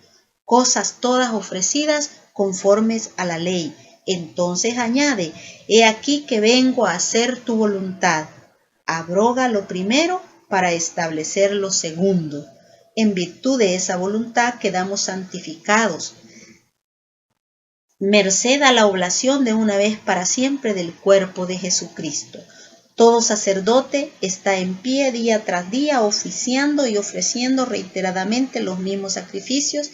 cosas todas ofrecidas conformes a la ley. Entonces añade: he aquí que vengo a hacer tu voluntad. Abroga lo primero para establecer lo segundo. En virtud de esa voluntad quedamos santificados, merced a la oblación de una vez para siempre del cuerpo de Jesucristo. Todo sacerdote está en pie día tras día, oficiando y ofreciendo reiteradamente los mismos sacrificios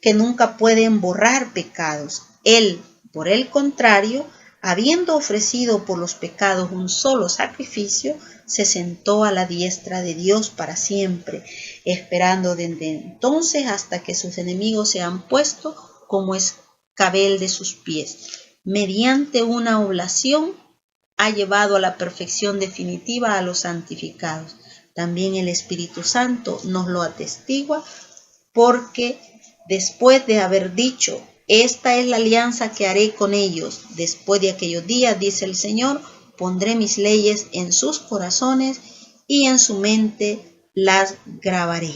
que nunca pueden borrar pecados. Él, por el contrario, habiendo ofrecido por los pecados un solo sacrificio, se sentó a la diestra de Dios para siempre, esperando desde entonces hasta que sus enemigos sean puestos como escabel de sus pies. Mediante una oblación ha llevado a la perfección definitiva a los santificados. También el Espíritu Santo nos lo atestigua, porque después de haber dicho: esta es la alianza que haré con ellos después de aquellos días, dice el Señor, pondré mis leyes en sus corazones y en su mente las grabaré.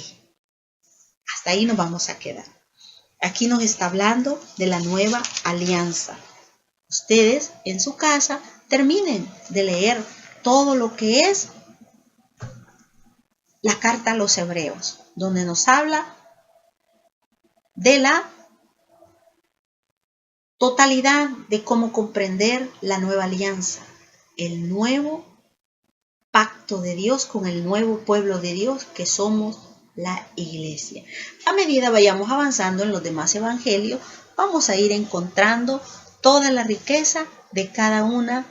Hasta ahí nos vamos a quedar. Aquí nos está hablando de la nueva alianza. Ustedes en su casa terminen de leer todo lo que es la carta a los Hebreos, donde nos habla de la totalidad de cómo comprender la nueva alianza, el nuevo pacto de Dios con el nuevo pueblo de Dios que somos la iglesia. A medida vayamos avanzando en los demás evangelios, vamos a ir encontrando toda la riqueza de cada una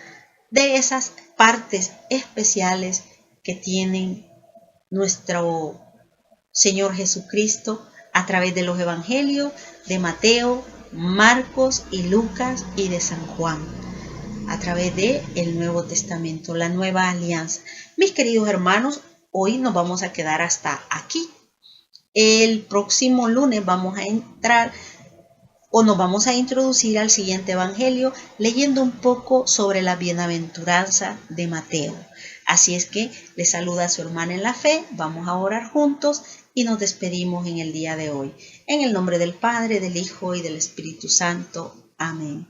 de esas partes especiales que tienen nuestro Señor Jesucristo a través de los evangelios de Mateo, Marcos y Lucas y de San Juan, a través de el Nuevo Testamento, la nueva alianza. Mis queridos hermanos, hoy nos vamos a quedar hasta aquí. El próximo lunes vamos a entrar o nos vamos a introducir al siguiente evangelio leyendo un poco sobre la bienaventuranza de Mateo. Así es que les saluda su hermana en la fe, vamos a orar juntos y nos despedimos en el día de hoy. En el nombre del Padre, del Hijo y del Espíritu Santo. Amén.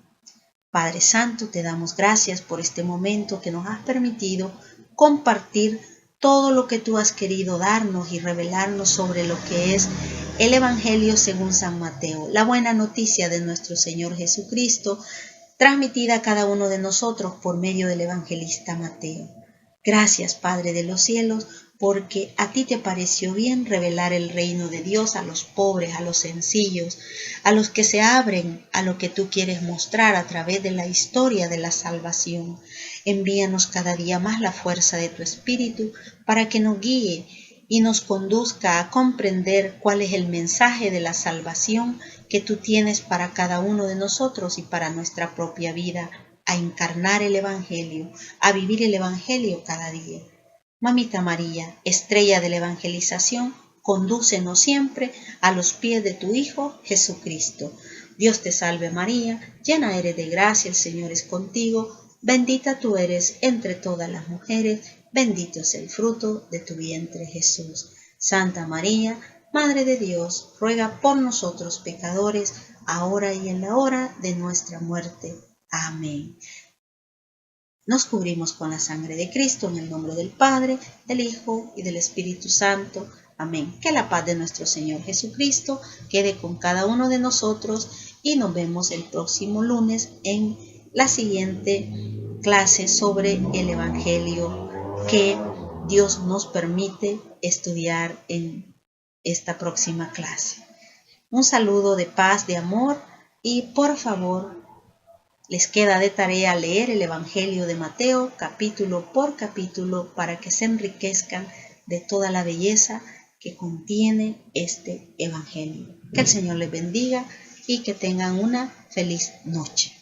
Padre Santo, te damos gracias por este momento que nos has permitido compartir todo lo que tú has querido darnos y revelarnos sobre lo que es el Evangelio según San Mateo, la buena noticia de nuestro Señor Jesucristo, transmitida a cada uno de nosotros por medio del evangelista Mateo. Gracias, Padre de los cielos, porque a ti te pareció bien revelar el reino de Dios a los pobres, a los sencillos, a los que se abren a lo que tú quieres mostrar a través de la historia de la salvación. Envíanos cada día más la fuerza de tu Espíritu para que nos guíe y nos conduzca a comprender cuál es el mensaje de la salvación que tú tienes para cada uno de nosotros y para nuestra propia vida, a encarnar el Evangelio, a vivir el Evangelio cada día. Mamita María, estrella de la evangelización, condúcenos siempre a los pies de tu Hijo Jesucristo. Dios te salve María, llena eres de gracia, el Señor es contigo, bendita tú eres entre todas las mujeres, bendito es el fruto de tu vientre Jesús. Santa María, Madre de Dios, ruega por nosotros pecadores, ahora y en la hora de nuestra muerte. Amén. Nos cubrimos con la sangre de Cristo en el nombre del Padre, del Hijo y del Espíritu Santo. Amén. Que la paz de nuestro Señor Jesucristo quede con cada uno de nosotros y nos vemos el próximo lunes en la siguiente clase sobre el Evangelio que Dios nos permite estudiar en esta próxima clase. Un saludo de paz, de amor y por favor, les queda de tarea leer el Evangelio de Mateo capítulo por capítulo para que se enriquezcan de toda la belleza que contiene este Evangelio. Que el Señor les bendiga y que tengan una feliz noche.